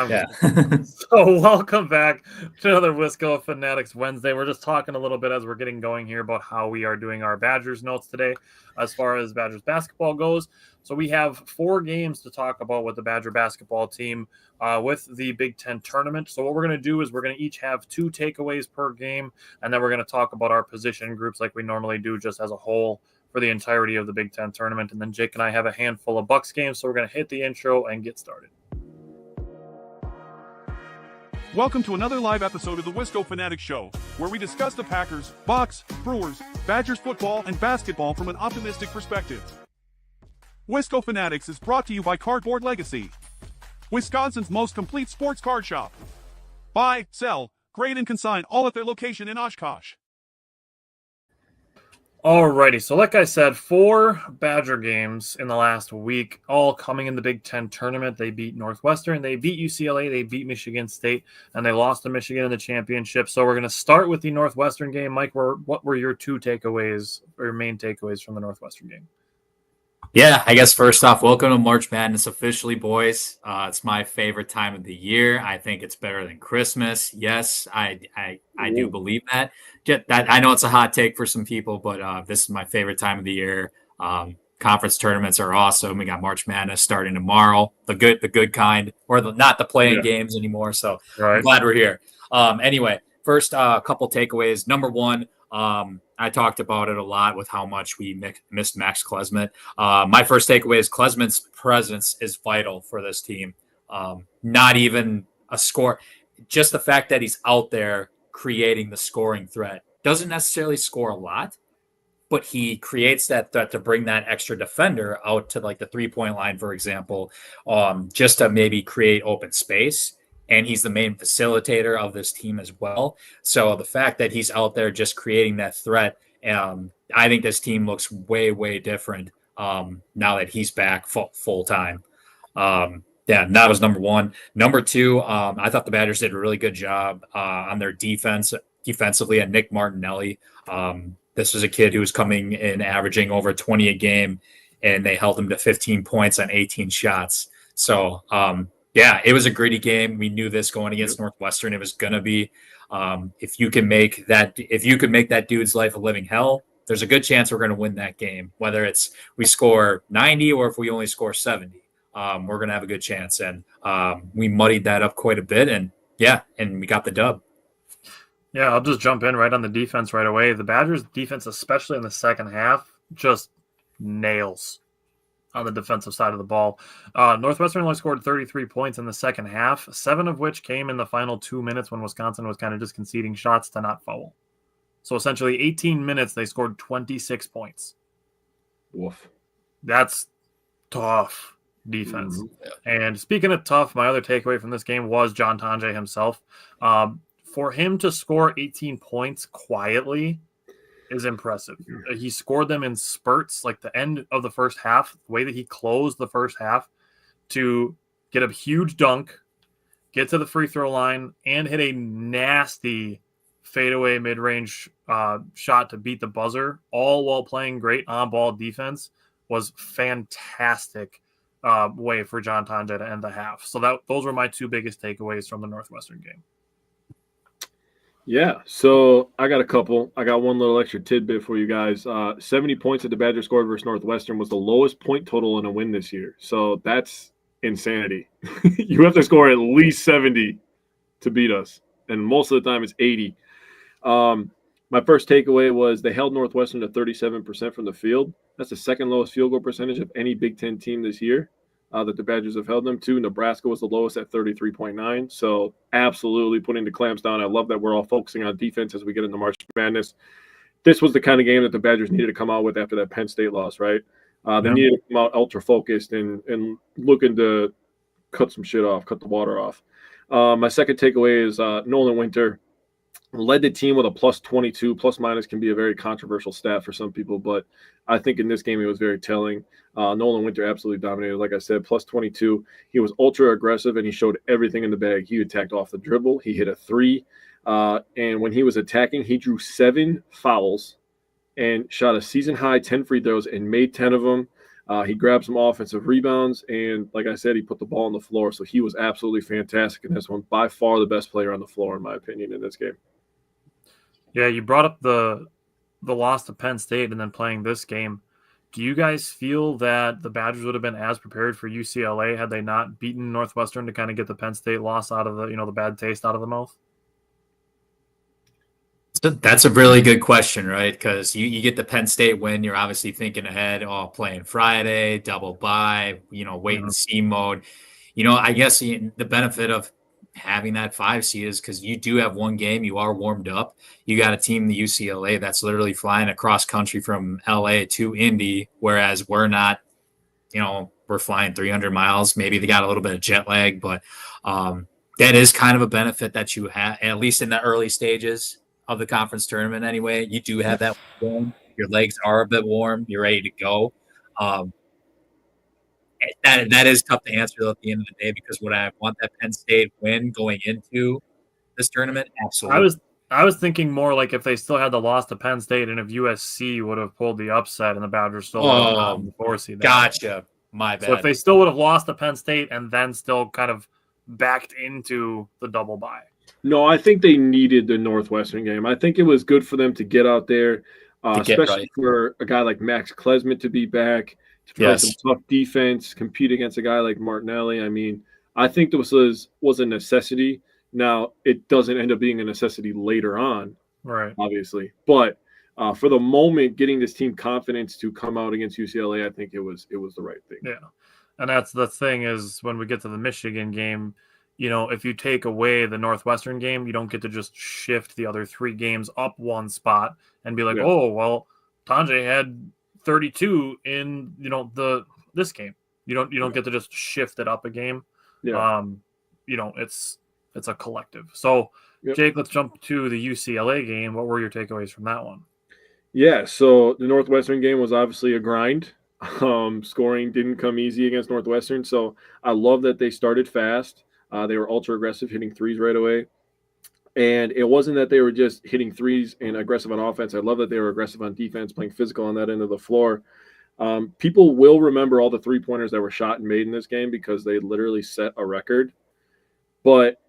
Yeah. So welcome back to another Wisco Fanatics Wednesday. We're just talking a little bit as we're getting going here about how we are doing our Badgers notes today as far as Badgers basketball goes. So we have 4 games to talk about with the Badger basketball team with the Big Ten tournament. So what we're going to do is we're going to each have 2 takeaways per game, and then we're going to talk about our position groups like we normally do just as a whole for the entirety of the Big Ten tournament. And then Jake and I have a handful of Bucks games, so we're going to hit the intro and get started. Welcome to another live episode of the Wisco Fanatics Show, where we discuss the Packers, Bucks, Brewers, Badgers football, and basketball from an optimistic perspective. Wisco Fanatics is brought to you by Cardboard Legacy, Wisconsin's most complete sports card shop. Buy, sell, grade, and consign all at their location in Oshkosh. Alrighty, so like I said, 4 Badger games in the last week, all coming in the Big Ten tournament. They beat Northwestern, they beat UCLA, they beat Michigan State, and they lost to Michigan in the championship. So we're going to start with the Northwestern game. Mike, what were your 2 takeaways or your main takeaways from the Northwestern game? Yeah, I guess first off, welcome to March Madness officially, boys. It's my favorite time of the year. I think it's better than Christmas. Yes, I do believe that. I know it's a hot take for some people, but this is my favorite time of the year. Conference tournaments are awesome. We got March Madness starting tomorrow, the good kind, or not the playing games anymore. So I'm glad we're here. Anyway, first couple takeaways. Number 1. I talked about it a lot with how much we missed Max Klesmit. My first takeaway is Klesmit's presence is vital for this team. Not even a score. Just the fact that he's out there creating the scoring threat. Doesn't necessarily score a lot, but he creates that threat to bring that extra defender out to like the 3-point line, for example, just to maybe create open space. And he's the main facilitator of this team as well. So the fact that he's out there just creating that threat, I think this team looks way, way different now that he's back full time. That was number 1. Number 2, I thought the Badgers did a really good job on their defensively at Nick Martinelli. This was a kid who was coming in averaging over 20 a game, and they held him to 15 points on 18 shots. So, it was a gritty game. We knew this going against Northwestern. It was going to be if you can make that dude's life a living hell, there's a good chance we're going to win that game. Whether it's we score 90 or if we only score 70, we're going to have a good chance. And we muddied that up quite a bit. And we got the dub. Yeah, I'll just jump in right on the defense right away. The Badgers' defense, especially in the second half, just nails on the defensive side of the ball. Northwestern only scored 33 points in the second half, 7 of which came in the final 2 minutes when Wisconsin was kind of just conceding shots to not foul. So essentially 18 minutes, they scored 26 points. Woof. That's tough defense. Mm-hmm. And speaking of tough, my other takeaway from this game was John Tonje himself. For him to score 18 points quietly is impressive. He scored them in spurts, like the end of the first half, the way that he closed the first half to get a huge dunk, get to the free throw line, and hit a nasty fadeaway mid-range shot to beat the buzzer, all while playing great on-ball defense, was fantastic way for John Tonje to end the half. So those were my 2 biggest takeaways from the Northwestern game. Yeah, so I got a couple. I got one little extra tidbit for you guys. 70 points that the Badgers scored versus Northwestern was the lowest point total in a win this year. So that's insanity. You have to score at least 70 to beat us, and most of the time it's 80. My first takeaway was they held Northwestern to 37% from the field. That's the second lowest field goal percentage of any Big Ten team this year. That the Badgers have held them to. Nebraska was the lowest at 33.9. So absolutely putting the clamps down. I love that we're all focusing on defense as we get into March Madness. This was the kind of game that the Badgers needed to come out with after that Penn State loss, right? They needed to come out ultra-focused and looking to cut some shit off, cut the water off. My second takeaway is Nolan Winter led the team with a plus 22. Plus minus can be a very controversial stat for some people, but I think in this game it was very telling. Nolan Winter absolutely dominated. Like I said, plus 22. He was ultra aggressive, and he showed everything in the bag. He attacked off the dribble. He hit a 3. And when he was attacking, he drew 7 fouls and shot a season-high 10 free throws and made 10 of them. He grabbed some offensive rebounds, and like I said, he put the ball on the floor. So he was absolutely fantastic in this one. By far the best player on the floor, in my opinion, in this game. Yeah, you brought up the loss to Penn State and then playing this game. Do you guys feel that the Badgers would have been as prepared for UCLA had they not beaten Northwestern to kind of get the Penn State loss out of the bad taste out of the mouth? That's a really good question, right? Because you get the Penn State win, you're obviously thinking ahead, playing Friday, double bye, wait and see mode. I guess the benefit of having that 5 seed is because you do have one game, you are warmed up. You got a team, the UCLA, that's literally flying across country from LA to Indy, whereas we're not, we're flying 300 miles. Maybe they got a little bit of jet lag, but that is kind of a benefit that you have, at least in the early stages of the conference tournament anyway. You do have that warm. Your legs are a bit warm. You're ready to go. That is tough to answer though, at the end of the day, because would I want that Penn State win going into this tournament? Absolutely. I was thinking more like if they still had the loss to Penn State and if USC would have pulled the upset and the Badgers still would have gotten the 4 seed. Gotcha. My bad. So if they still would have lost to Penn State and then still kind of backed into the double bye. No, I think they needed the Northwestern game. I think it was good for them to get out there, especially for a guy like Max Klesmit to be back, to play some tough defense, compete against a guy like Martinelli. I mean, I think this was a necessity. Now, it doesn't end up being a necessity later on, right? Obviously. But for the moment, getting this team confidence to come out against UCLA, I think it was the right thing. Yeah, and that's the thing is when we get to the Michigan game, if you take away the Northwestern game, you don't get to just shift the other 3 games up one spot and be like, oh, well, Tanjay had 32 in, this game. You don't get to just shift it up a game. Yeah. It's a collective. So, Jake, let's jump to the UCLA game. What were your takeaways from that one? Yeah, so the Northwestern game was obviously a grind. Scoring didn't come easy against Northwestern, so I love that they started fast. They were ultra aggressive, hitting threes right away. And it wasn't that they were just hitting threes and aggressive on offense. I love that they were aggressive on defense, playing physical on that end of the floor. People will remember all the three-pointers that were shot and made in this game because they literally set a record. But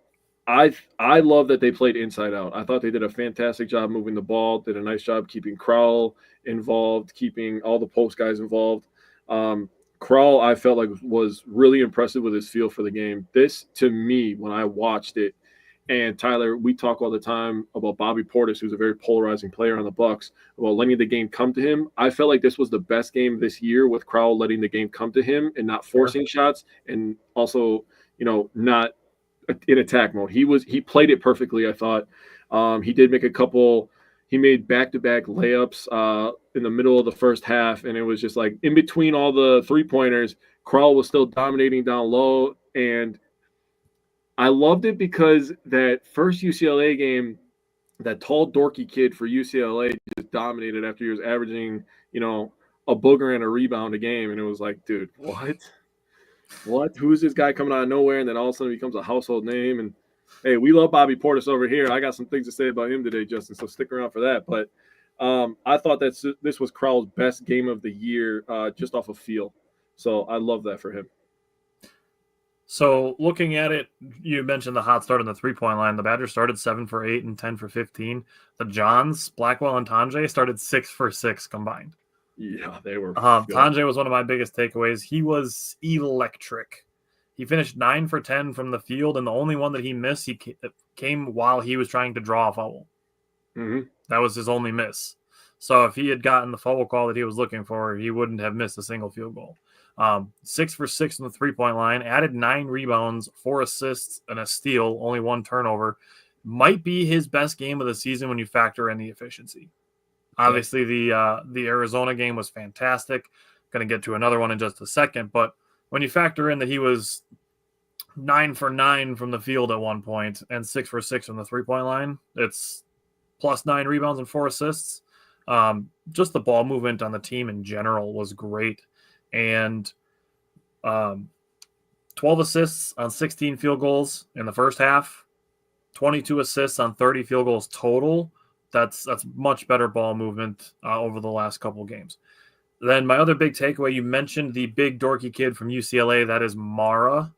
I love that they played inside out. I thought they did a fantastic job moving the ball, did a nice job keeping Crowell involved, keeping all the post guys involved. Crowell, I felt like, was really impressive with his feel for the game. This, to me, when I watched it, and Tyler, we talk all the time about Bobby Portis, who's a very polarizing player on the Bucks, about letting the game come to him. I felt like this was the best game this year with Crowell letting the game come to him and not forcing shots, and also, not in attack mode. He played it perfectly, I thought. He did make he made back-to-back layups in the middle of the first half, and it was just like in between all the three-pointers, Crowell was still dominating down low, and I loved it because that first UCLA game, that tall, dorky kid for UCLA just dominated after he was averaging, a booger and a rebound a game, and it was like, dude, what? Who is this guy coming out of nowhere, and then all of a sudden he becomes a household name, and hey, we love Bobby Portis over here. I got some things to say about him today, Justin, so stick around for that. But I thought that this was Crowell's best game of the year just off of feel. So I love that for him. So looking at it, you mentioned the hot start on the three-point line. The Badgers started 7 for 8 and 10 for 15. The Johns, Blackwell, and Tanjay started 6 for 6 combined. Yeah, they were. Tanjay was one of my biggest takeaways. He was electric. He finished 9 for 10 from the field, and the only one that he missed, he came while he was trying to draw a foul. Mm-hmm. That was his only miss. So if he had gotten the foul call that he was looking for, he wouldn't have missed a single field goal. 6 for 6 on the three-point line, added 9 rebounds, 4 assists, and a steal, only 1 turnover. Might be his best game of the season when you factor in the efficiency. Obviously, the Arizona game was fantastic. Going to get to another one in just a second, but when you factor in that he was 9 for 9 from the field at one point and 6 for 6 from the three-point line, it's plus 9 rebounds and 4 assists. Just the ball movement on the team in general was great. And 12 assists on 16 field goals in the first half, 22 assists on 30 field goals total. That's much better ball movement over the last couple games. Then my other big takeaway, you mentioned the big dorky kid from UCLA. That is Mara.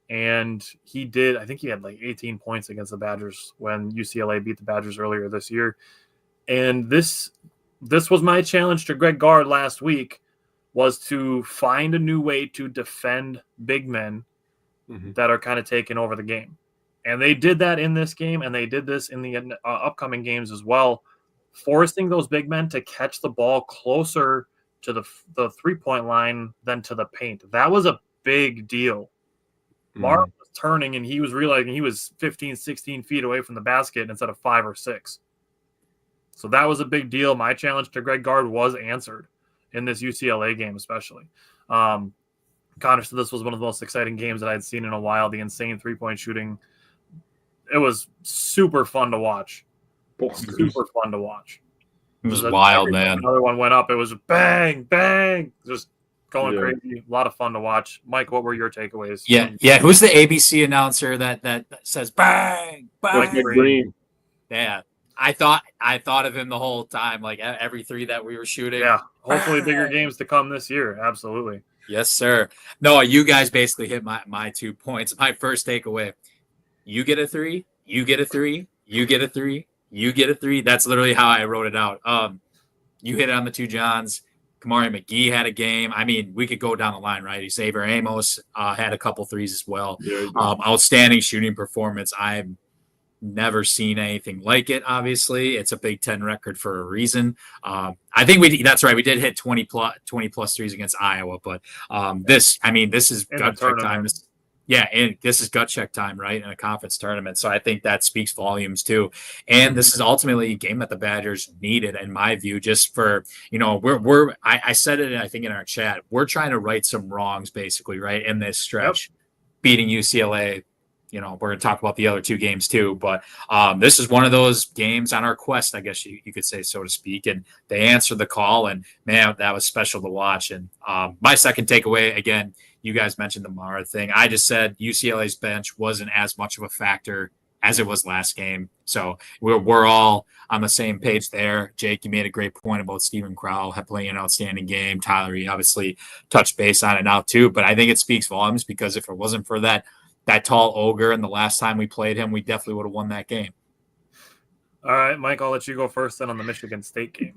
And I think he had like 18 points against the Badgers when UCLA beat the Badgers earlier this year. And this was my challenge to Greg Gard last week, was to find a new way to defend big men that are kind of taking over the game. And they did that in this game, and they did this in the upcoming games as well, forcing those big men to catch the ball closer to the three-point line than to the paint. That was a big deal. Mark was turning, and he was realizing he was 15, 16 feet away from the basket instead of 5 or 6. So that was a big deal. My challenge to Greg Gard was answered in this UCLA game especially. Connor said this was one of the most exciting games that I'd seen in a while. The insane three-point shooting. It was super fun to watch. Super fun to watch. It was wild, man. Another one went up. It was bang, bang, just going crazy. A lot of fun to watch. Mike, what were your takeaways? Yeah. Who's the ABC announcer that says bang, bang? Green. Yeah. I thought of him the whole time, like every three that we were shooting. Yeah. Hopefully bigger games to come this year. Absolutely. Yes, sir. No, you guys basically hit my 2 points. My first takeaway. You get a 3, you get a 3, you get a 3, you get a 3. That's literally how I wrote it out. You hit it on the 2 Johns. Kamari McGee had a game. I mean, we could go down the line, right? Xavier Amos had a couple threes as well. Yeah, outstanding shooting performance. I've never seen anything like it. Obviously, it's a Big Ten record for a reason. I think that's right. We did hit 20 plus threes against Iowa, but this is gut check time. This is gut check time, right? In a conference tournament. So I think that speaks volumes too. And this is ultimately a game that the Badgers needed, in my view, just for, I said it, I think in our chat, we're trying to right some wrongs basically, right? In this stretch, beating UCLA. We're going to talk about the other 2 games too, but this is one of those games on our quest, I guess you could say, so to speak. And they answered the call, and man, that was special to watch. And my second takeaway, again, you guys mentioned the Mara thing. I just said UCLA's bench wasn't as much of a factor as it was last game. So we're all on the same page there. Jake, you made a great point about Stephen Crowell playing an outstanding game. Tyler, you obviously touched base on it now too, but I think it speaks volumes, because if it wasn't for that tall ogre, and the last time we played him, we definitely would have won that game. All right, Mike, I'll let you go first then on the Michigan State game.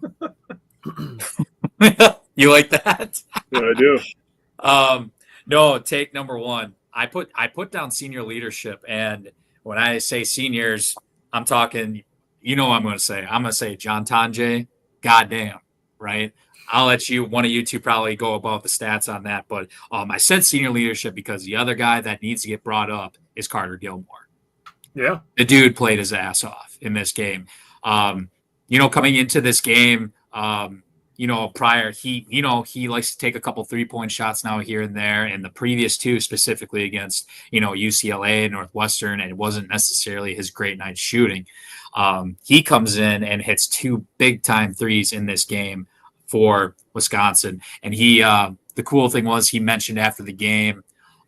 You like that? Yeah, I do. No, take number 1. I put down senior leadership, and when I say seniors, I'm talking, what I'm going to say. I'm going to say John Tonje, goddamn, right? I'll let one of you two probably go about the stats on that. But I said senior leadership because the other guy that needs to get brought up is Carter Gilmore. Yeah. The dude played his ass off in this game. Coming into this game, prior, he likes to take a couple 3-point shots now here and there. And the previous 2 specifically against, UCLA and Northwestern, and it wasn't necessarily his great night shooting. He comes in and hits 2 big-time threes in this game for Wisconsin. And the cool thing was, he mentioned after the game,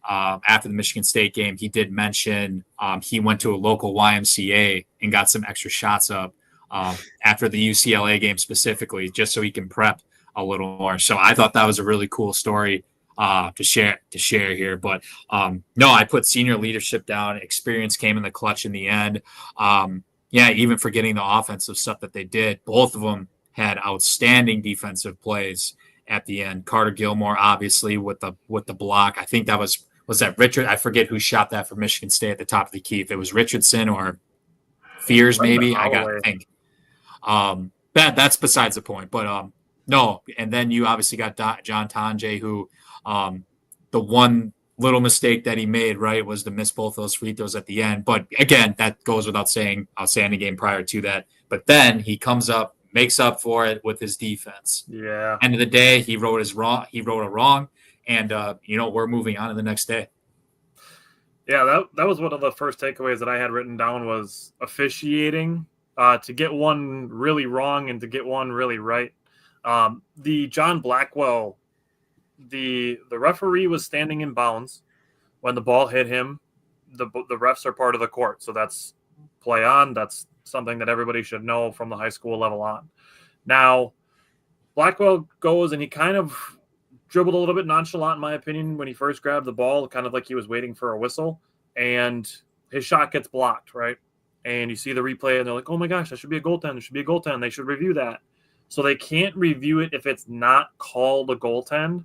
after the Michigan State game, he did mention he went to a local YMCA and got some extra shots up after the UCLA game specifically, just so he can prep a little more. So I thought that was a really cool story to share here. But no, I put senior leadership down. Experience came in the clutch in the end. Even forgetting the offensive stuff that they did, both of them had outstanding defensive plays at the end. Carter Gilmore, obviously, with the block. I think that was that Richard? I forget who shot that for Michigan State at the top of the key. If it was Richardson or Fears, maybe. I got to think. That's besides the point. But no. And then you obviously got John Tonje, who the one little mistake that he made, right, was to miss both those free throws at the end. But again, that goes without saying. Outstanding game prior to that. But then he comes up, makes up for it with his defense. Yeah. End of the day, he wrote a wrong, and we're moving on to the next day. Yeah, that was one of the first takeaways that I had written down, was officiating, to get one really wrong and to get one really right. The John Blackwell, the referee was standing in bounds when the ball hit him. The refs are part of the court, so that's play on. That's something that everybody should know from the high school level on. Now, Blackwell goes and he kind of dribbled a little bit nonchalant, in my opinion, when he first grabbed the ball, kind of like he was waiting for a whistle, and his shot gets blocked, right? And you see the replay, and they're like, oh my gosh, that should be a goaltend. There should be a goaltend. They should review that. So they can't review it if it's not called a goaltend.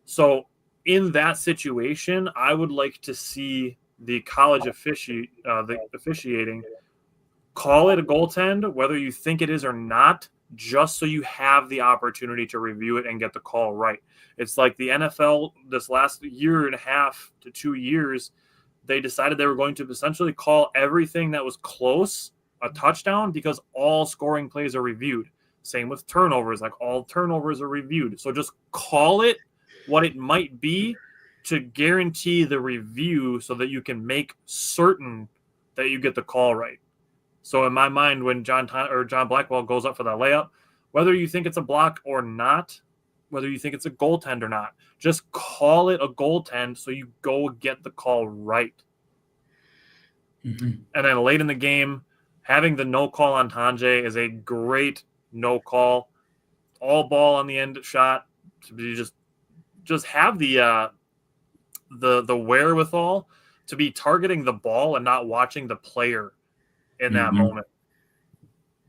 So in that situation, I would like to see the college the officiating call it a goaltend, whether you think it is or not, just so you have the opportunity to review it and get the call right. It's like the NFL this last year and a half to 2 years, they decided they were going to essentially call everything that was close a touchdown because all scoring plays are reviewed. Same with turnovers, like all turnovers are reviewed. So just call it what it might be to guarantee the review so that you can make certain that you get the call right. So in my mind, when John Blackwell goes up for that layup, whether you think it's a block or not, whether you think it's a goaltend or not, just call it a goaltend so you go get the call right. Mm-hmm. And then late in the game, having the no call on Tanjay is a great no call. All ball on the end shot. You just have the wherewithal to be targeting the ball and not watching the player in that moment.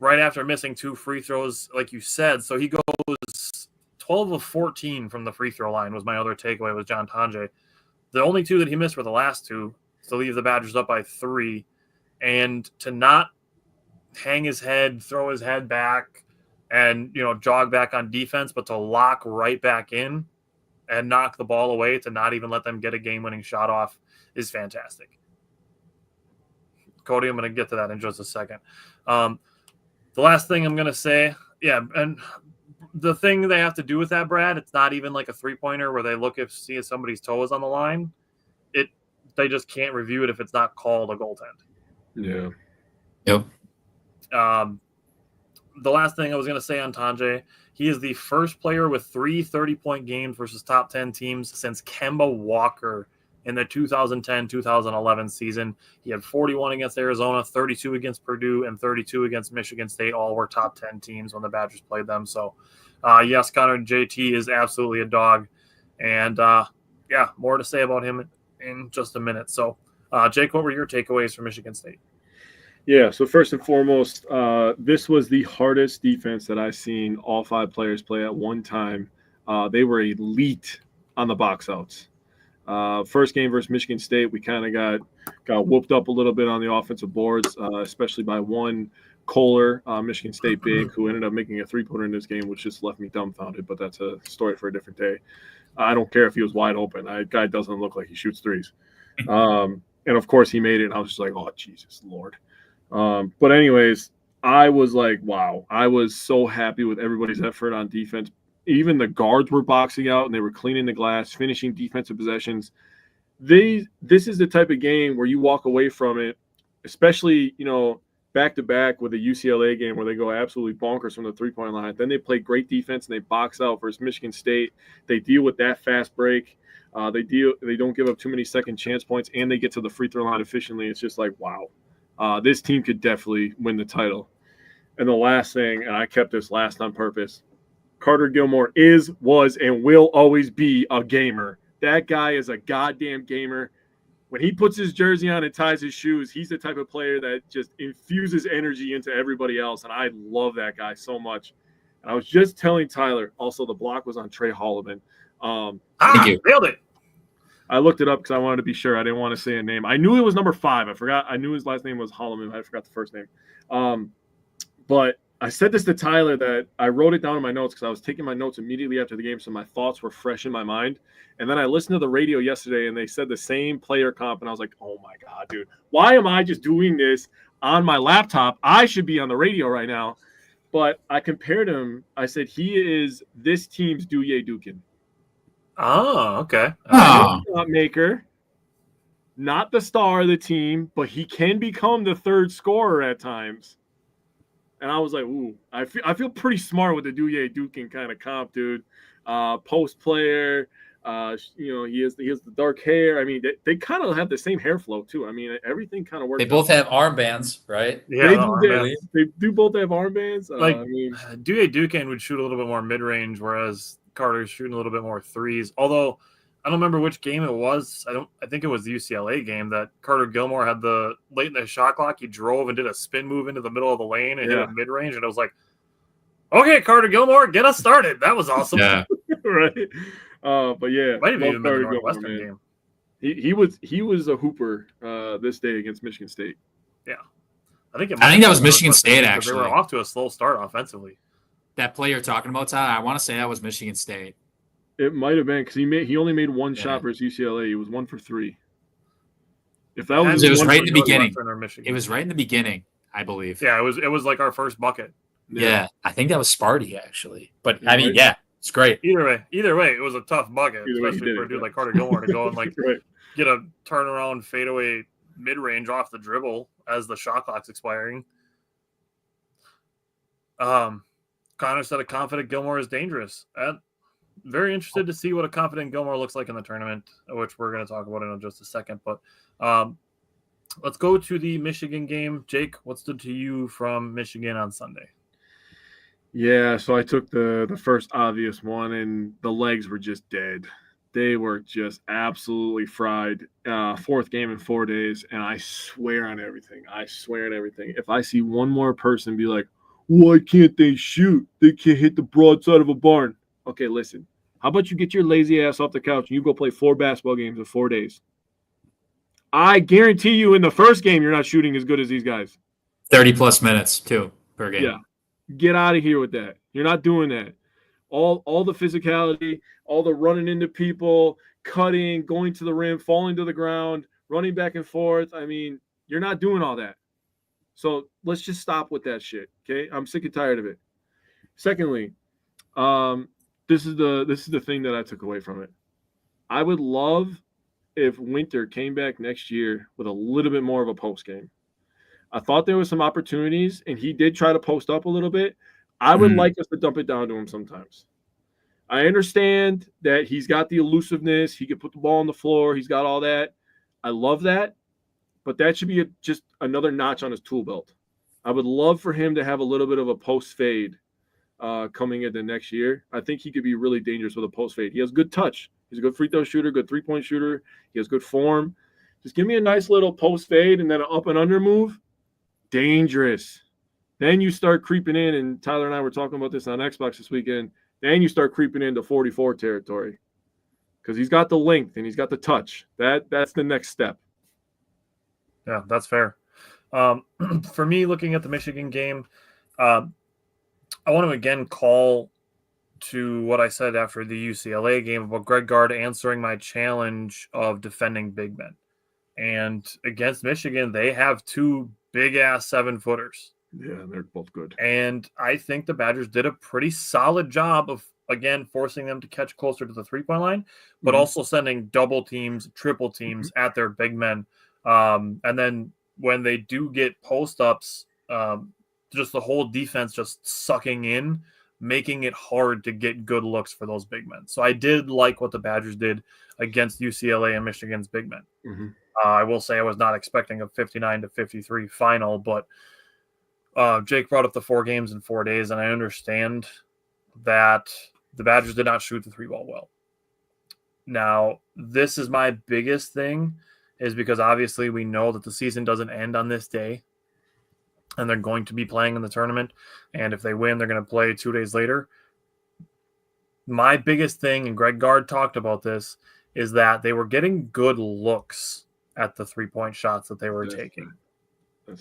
Right after missing 2 free throws, like you said, so he goes 12 of 14 from the free throw line was my other takeaway with John Tanjay. The only 2 that he missed were the last 2 to leave the Badgers up by 3, and to not hang his head, throw his head back, and jog back on defense, but to lock right back in and knock the ball away, to not even let them get a game-winning shot off is fantastic. Cody, I'm going to get to that in just a second. The last thing I'm going to say, and the thing they have to do with that, Brad, it's not even like a three-pointer where they see if somebody's toe is on the line. They just can't review it if it's not called a goaltend. Yeah. Yep. The last thing I was going to say on Tanjay, he is the first player with 3 30-point games versus top 10 teams since Kemba Walker in the 2010-2011 season. He had 41 against Arizona, 32 against Purdue, and 32 against Michigan State. All were top 10 teams when the Badgers played them. So, yes, Connor JT is absolutely a dog. And, more to say about him in just a minute. So, Jake, what were your takeaways from Michigan State? Yeah, so first and foremost, this was the hardest defense that I've seen all 5 players play at one time. They were elite on the box outs. First game versus Michigan State, we kind of got whooped up a little bit on the offensive boards, especially by one Kohler, Michigan State big, who ended up making a 3-pointer in this game, which just left me dumbfounded, but that's a story for a different day. I don't care if he was wide open. That guy doesn't look like he shoots threes. And, of course, he made it, and I was just like, oh, Jesus, Lord. But anyways, I was like, wow. I was so happy with everybody's effort on defense. Even the guards were boxing out, and they were cleaning the glass, finishing defensive possessions. This is the type of game where you walk away from it, especially, back-to-back with the UCLA game where they go absolutely bonkers from the three-point line. Then they play great defense, and they box out versus Michigan State. They deal with that fast break. They don't give up too many second chance points, and they get to the free throw line efficiently. It's just like, wow. This team could definitely win the title. And the last thing, and I kept this last on purpose, Carter Gilmore was, and will always be a gamer. That guy is a goddamn gamer. When he puts his jersey on and ties his shoes, he's the type of player that just infuses energy into everybody else, and I love that guy so much. And I was just telling Tyler, also the block was on Trey Holloman. Thank you. Nailed it. I looked it up because I wanted to be sure. I didn't want to say a name. I knew it was number 5. I forgot. I knew his last name was Holloman. I forgot the first name. But I said this to Tyler that I wrote it down in my notes because I was taking my notes immediately after the game, so my thoughts were fresh in my mind. And then I listened to the radio yesterday, and they said the same player comp, and I was like, oh, my God, dude. Why am I just doing this on my laptop? I should be on the radio right now. But I compared him. I said he is this team's Douye Dukin. Oh, okay. Shot maker, not the star of the team, but he can become the third scorer at times. And I was like, ooh, I feel pretty smart with the Douye Dukin kind of comp, dude. Post player, He has the dark hair. I mean, they kind of have the same hair flow too. I mean, everything kind of works. They both have armbands, right? Yeah, they do both have armbands. Dewey Duquesne would shoot a little bit more mid-range, whereas Carter's shooting a little bit more threes. Although I don't remember which game it was. I think it was the UCLA game that Carter Gilmore had late in the shot clock. He drove and did a spin move into the middle of the lane and hit a mid-range, and it was like, okay, Carter Gilmore, get us started. That was awesome. Yeah, right. But yeah, might have even been the Northwestern game. He was a hooper this day against Michigan State. Yeah, I think that was Michigan State actually. They were off to a slow start offensively. That play you're talking about, Todd, I want to say that was Michigan State. It might have been because he only made one shot versus UCLA. He was 1 for 3. If that was, it was right in the beginning. It was right in the beginning, I believe. Yeah, it was like our first bucket. Yeah, I think that was Sparty actually. But I mean, it's great. Either way, it was a tough bucket, especially for a dude like Carter Gilmore to go and get a turnaround fadeaway mid-range off the dribble as the shot clock's expiring. Connor said a confident Gilmore is dangerous. Very interested to see what a confident Gilmore looks like in the tournament, which we're going to talk about in just a second. But let's go to the Michigan game. Jake, what stood to you from Michigan on Sunday? Yeah, so I took the first obvious one, and the legs were just dead. They were just absolutely fried. Fourth game in 4 days, and I swear on everything. If I see one more person be like, why can't they shoot? They can't hit the broadside of a barn. Okay, listen. How about you get your lazy ass off the couch and you go play 4 basketball games in 4 days? I guarantee you in the first game you're not shooting as good as these guys. 30-plus minutes, too, per game. Yeah. Get out of here with that. You're not doing that. All the physicality, all the running into people, cutting, going to the rim, falling to the ground, running back and forth. I mean, you're not doing all that. So let's just stop with that shit, okay? I'm sick and tired of it. Secondly, this is the thing that I took away from it. I would love if Winter came back next year with a little bit more of a post game. I thought there was some opportunities, and he did try to post up a little bit. I would like us to dump it down to him sometimes. I understand that he's got the elusiveness. He can put the ball on the floor. He's got all that. I love that. But that should be just another notch on his tool belt. I would love for him to have a little bit of a post fade coming into next year. I think he could be really dangerous with a post fade. He has good touch. He's a good free throw shooter, good three-point shooter. He has good form. Just give me a nice little post fade and then an up and under move. Dangerous. Then you start creeping in, and Tyler and I were talking about this on Xbox this weekend. Then you start creeping into 44 territory because he's got the length and he's got the touch. That's the next step. Yeah, that's fair. For me, looking at the Michigan game, I want to again call to what I said after the UCLA game about Greg Gard answering my challenge of defending big men. And against Michigan, they have 2 big-ass 7-footers. Yeah, they're both good. And I think the Badgers did a pretty solid job of, again, forcing them to catch closer to the three-point line, but also sending double teams, triple teams at their big men. And then when they do get post-ups, just the whole defense just sucking in, making it hard to get good looks for those big men. So I did like what the Badgers did against UCLA and Michigan's big men. Mm-hmm. I will say I was not expecting a 59-53 final, but Jake brought up the 4 games in 4 days, and I understand that the Badgers did not shoot the 3-ball well. Now, this is my biggest thing, is because obviously we know that the season doesn't end on this day, and they're going to be playing in the tournament, and if they win, they're going to play 2 days later. My biggest thing, and Greg Gard talked about this, is that they were getting good looks at the 3-point shots that they were taking.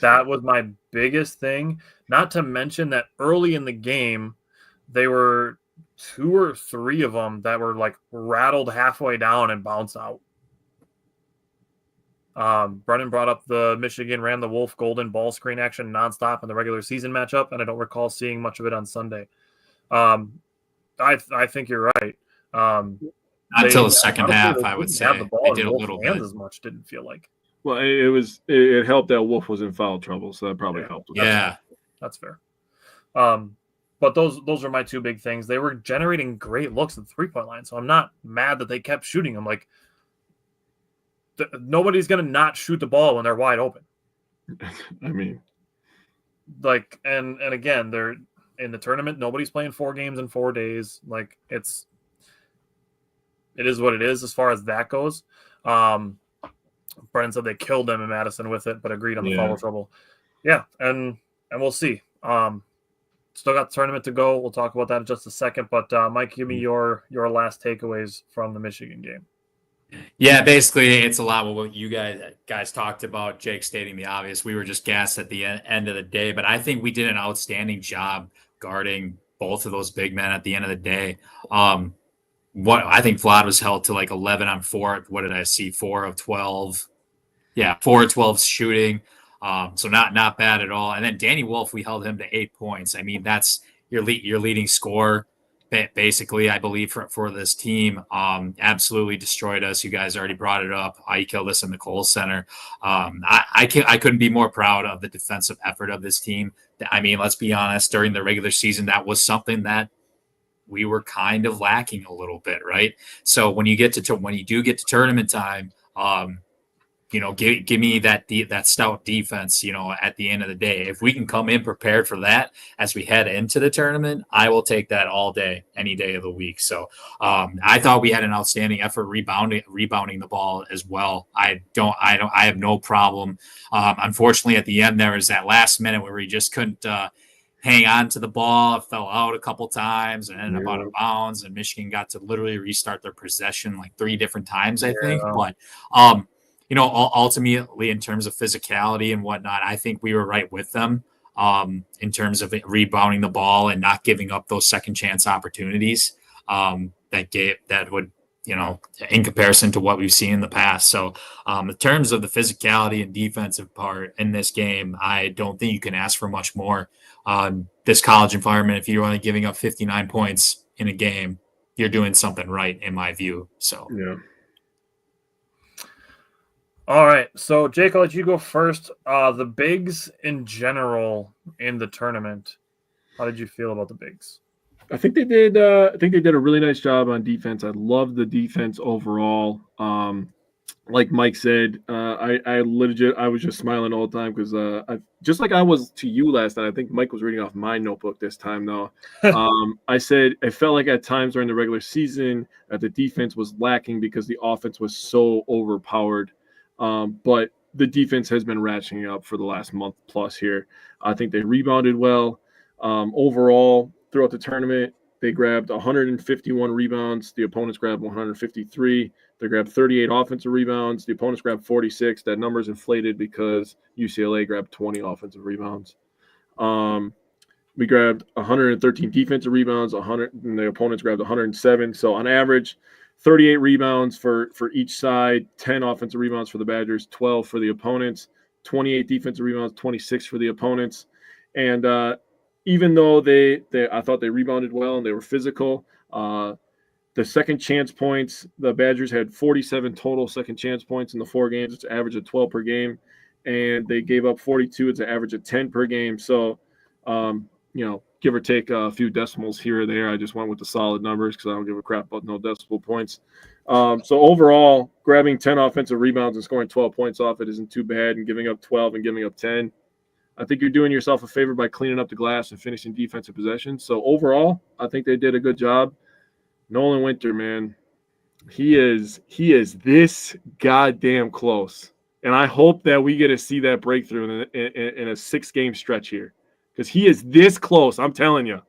That was my biggest thing. Not to mention that early in the game, they were 2 or 3 of them that were like rattled halfway down and bounced out. Brennan brought up the Michigan ran the Wolf Golden ball screen action nonstop in the regular season matchup, and I don't recall seeing much of it on Sunday. I think you're right. Until the second half, I would say they did a little bit. As much didn't feel like. Well, it helped that Wolf was in foul trouble, so that probably helped. That's fair. But those are my two big things. They were generating great looks at the 3-point line, so I'm not mad that they kept shooting them. Like, nobody's going to not shoot the ball when they're wide open. I mean, like, and again, they're in the tournament. Nobody's playing 4 games in 4 days. Like, it is what it is as far as that goes. Brennan said they killed them in Madison with it, but agreed on the foul trouble. Yeah, and we'll see. Still got the tournament to go. We'll talk about that in just a second. But Mike, give me your last takeaways from the Michigan game. Yeah, basically, it's a lot of what you guys talked about. Jake stating the obvious. We were just gassed at the end of the day, but I think we did an outstanding job guarding both of those big men at the end of the day. What I think Vlad was held to like 11 on 4. What did I see? 4 of 12. Yeah, 4 of 12 shooting. So not bad at all. And then Danny Wolf, we held him to 8 points. I mean, that's your leading scorer, basically, I believe, for this team. Absolutely destroyed us. You guys already brought it up. He killed us in the Kohl Center. I couldn't be more proud of the defensive effort of this team. I mean, let's be honest, during the regular season, that was something that we were kind of lacking a little bit, right? So when you do get to tournament time, give me that stout defense, at the end of the day. If we can come in prepared for that as we head into the tournament, I will take that all day, any day of the week. So I thought we had an outstanding effort rebounding the ball as well. I have no problem. Unfortunately, at the end, there was that last minute where we just couldn't hang on to the ball. It fell out a couple times and ended up out of bounds, and Michigan got to literally restart their possession like 3 different times, I think. But ultimately, in terms of physicality and whatnot, I think we were right with them in terms of rebounding the ball and not giving up those second chance opportunities that would, in comparison to what we've seen in the past. So in terms of the physicality and defensive part in this game, I don't think you can ask for much more. This college environment, if you're only giving up 59 points in a game, you're doing something right, in my view. So, yeah. All right, so Jake, I'll let you go first. The bigs in general in the tournament, how did you feel about the bigs? I think they did. I think they did a really nice job on defense. I love the defense overall. Like Mike said, I was just smiling all the time because just like I was to you last night. I think Mike was reading off my notebook this time though. I said it felt like at times during the regular season that the defense was lacking because the offense was so overpowered. But the defense has been ratcheting up for the last month plus here. I think they rebounded well. Overall, throughout the tournament, they grabbed 151 rebounds. The opponents grabbed 153. They grabbed 38 offensive rebounds. The opponents grabbed 46. That number's inflated because UCLA grabbed 20 offensive rebounds. We grabbed 113 defensive rebounds, and the opponents grabbed 107. So on average, 38 rebounds for each side, 10 offensive rebounds for the Badgers, 12 for the opponents, 28 defensive rebounds, 26 for the opponents. And even though I thought they rebounded well and they were physical, the second chance points, the Badgers had 47 total second chance points in the 4 games. It's an average of 12 per game. And they gave up 42. It's an average of 10 per game. So, give or take a few decimals here or there. I just went with the solid numbers because I don't give a crap about no decimal points. So overall, grabbing 10 offensive rebounds and scoring 12 points off it isn't too bad, and giving up 12 and giving up 10. I think you're doing yourself a favor by cleaning up the glass and finishing defensive possessions. So overall, I think they did a good job. Nolan Winter, man, he is this goddamn close. And I hope that we get to see that breakthrough in a 6-game stretch here. Because he is this close, I'm telling you.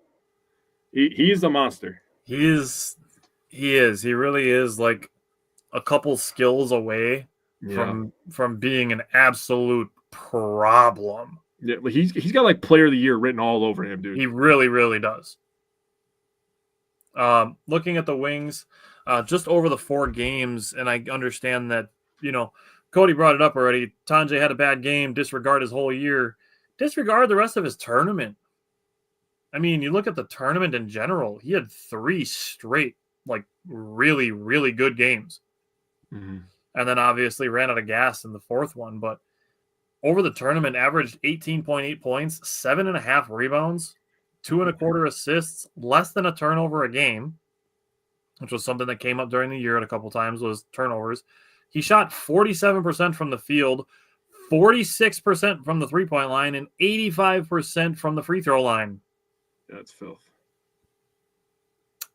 He's a monster. He is. He really is like a couple skills away from being an absolute problem. Yeah, he's got like player of the year written all over him, dude. He really, really does. Looking at the wings, just over the 4 games, and I understand that, Cody brought it up already. Tanjay had a bad game, disregard his whole year. Disregard the rest of his tournament. I mean, you look at the tournament in general, he had 3 straight, like, really, really good games. Mm-hmm. And then obviously ran out of gas in the 4th one. But over the tournament, averaged 18.8 points, 7.5 rebounds, 2.25 assists, less than a turnover a game, which was something that came up during the year at a couple times, was turnovers. He shot 47% from the field, 46% from the three-point line, and 85% from the free throw line. That's filth.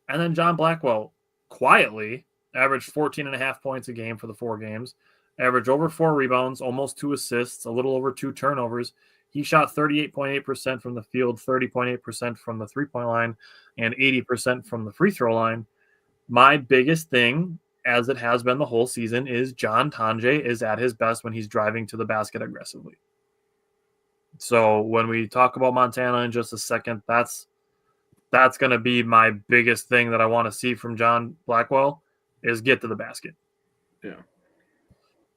And then John Blackwell quietly averaged 14.5 points a game for the 4 games, averaged over 4 rebounds, almost 2 assists, a little over 2 turnovers. He shot 38.8% from the field, 30.8% from the three-point line, and 80% from the free throw line. My biggest thing, as it has been the whole season, is John Tonje is at his best when he's driving to the basket aggressively. So when we talk about Montana in just a second, that's going to be my biggest thing that I want to see from John Blackwell is get to the basket. Yeah.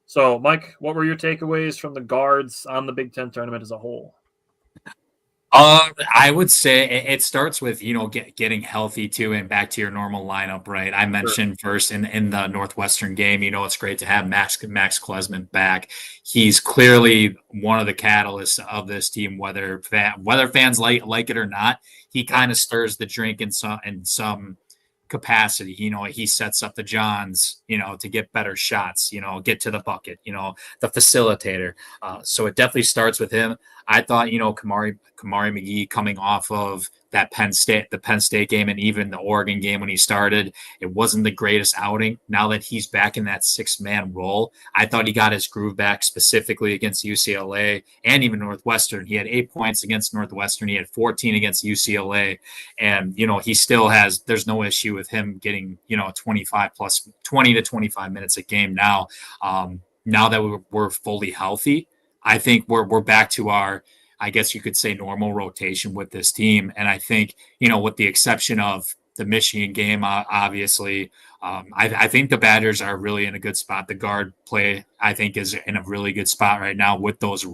So, Mike, what were your takeaways from the guards on the Big Ten tournament as a whole? I would say it starts with, getting healthy too and back to your normal lineup, right? I mentioned first in the Northwestern game, it's great to have Max Klesman back. He's clearly one of the catalysts of this team, whether fans like it or not. He kind of stirs the drink in some capacity. He sets up the Johns, to get better shots, get to the bucket, the facilitator. So it definitely starts with him. I thought, Kamari McGee coming off of the Penn State game and even the Oregon game when he started, it wasn't the greatest outing. Now that he's back in that 6-man role, I thought he got his groove back specifically against UCLA and even Northwestern. He had 8 points against Northwestern. He had 14 against UCLA. And, he still there's no issue with him getting, 20 to 25 minutes a game now. Now that we're fully healthy, I think we're back to our, I guess you could say, normal rotation with this team. And I think, with the exception of the Michigan game, obviously, I think the Badgers are really in a good spot. The guard play, I think, is in a really good spot right now with those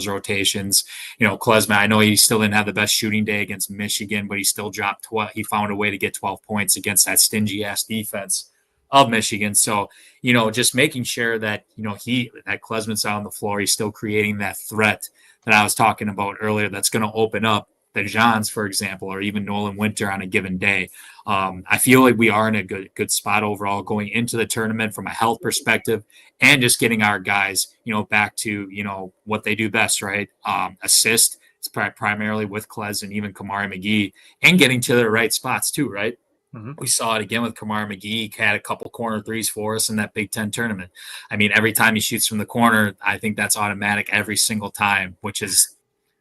rotations. Klesman, I know he still didn't have the best shooting day against Michigan, but he still dropped he found a way to get 12 points against that stingy ass defense of Michigan. So, just making sure that, that Klesman's out on the floor, he's still creating that threat that I was talking about earlier that's going to open up the Johns, for example, or even Nolan Winter on a given day. I feel like we are in a good spot overall going into the tournament from a health perspective and just getting our guys, back to, what they do best, right? Assist. It's primarily with Klez and even Kamari McGee, and getting to the right spots too, right? Mm-hmm. We saw it again with Kamari McGee. He had a couple corner threes for us in that Big Ten tournament. I mean, every time he shoots from the corner, I think that's automatic every single time, which is,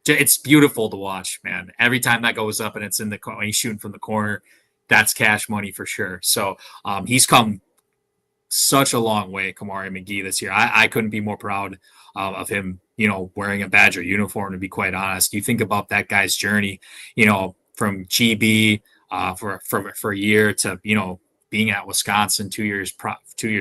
it's beautiful to watch, man. Every time that goes up and it's in the corner, he's shooting from the corner, that's cash money for sure. So he's come such a long way, Kamari McGee, this year. I couldn't be more proud of him, wearing a Badger uniform, to be quite honest. You think about that guy's journey, from GB, for a year to, being at Wisconsin 2 years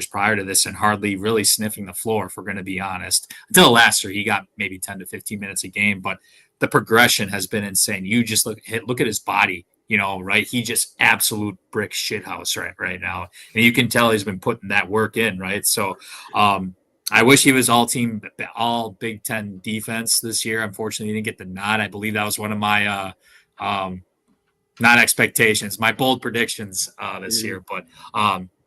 prior to this and hardly really sniffing the floor, if we're going to be honest. Until last year, he got maybe 10 to 15 minutes a game, but the progression has been insane. You just look at his body, right? He just absolute brick shithouse right now. And you can tell he's been putting that work in, right? So I wish he was all Big Ten defense this year. Unfortunately, he didn't get the nod. I believe that was one of my not expectations, my bold predictions this year, but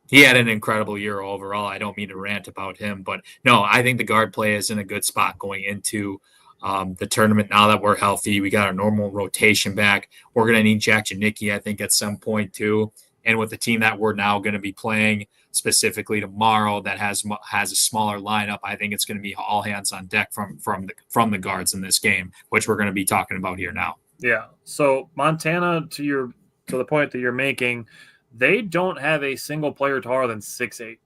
he had an incredible year overall. I don't mean to rant about him, but no, I think the guard play is in a good spot going into the tournament. Now that we're healthy, we got our normal rotation back. We're going to need Jack Janicki, I think, at some point too. And with the team that we're now going to be playing specifically tomorrow that has a smaller lineup, I think it's going to be all hands on deck from the guards in this game, which we're going to be talking about here now. Yeah. So Montana, to the point that you're making, they don't have a single player taller than 6'8".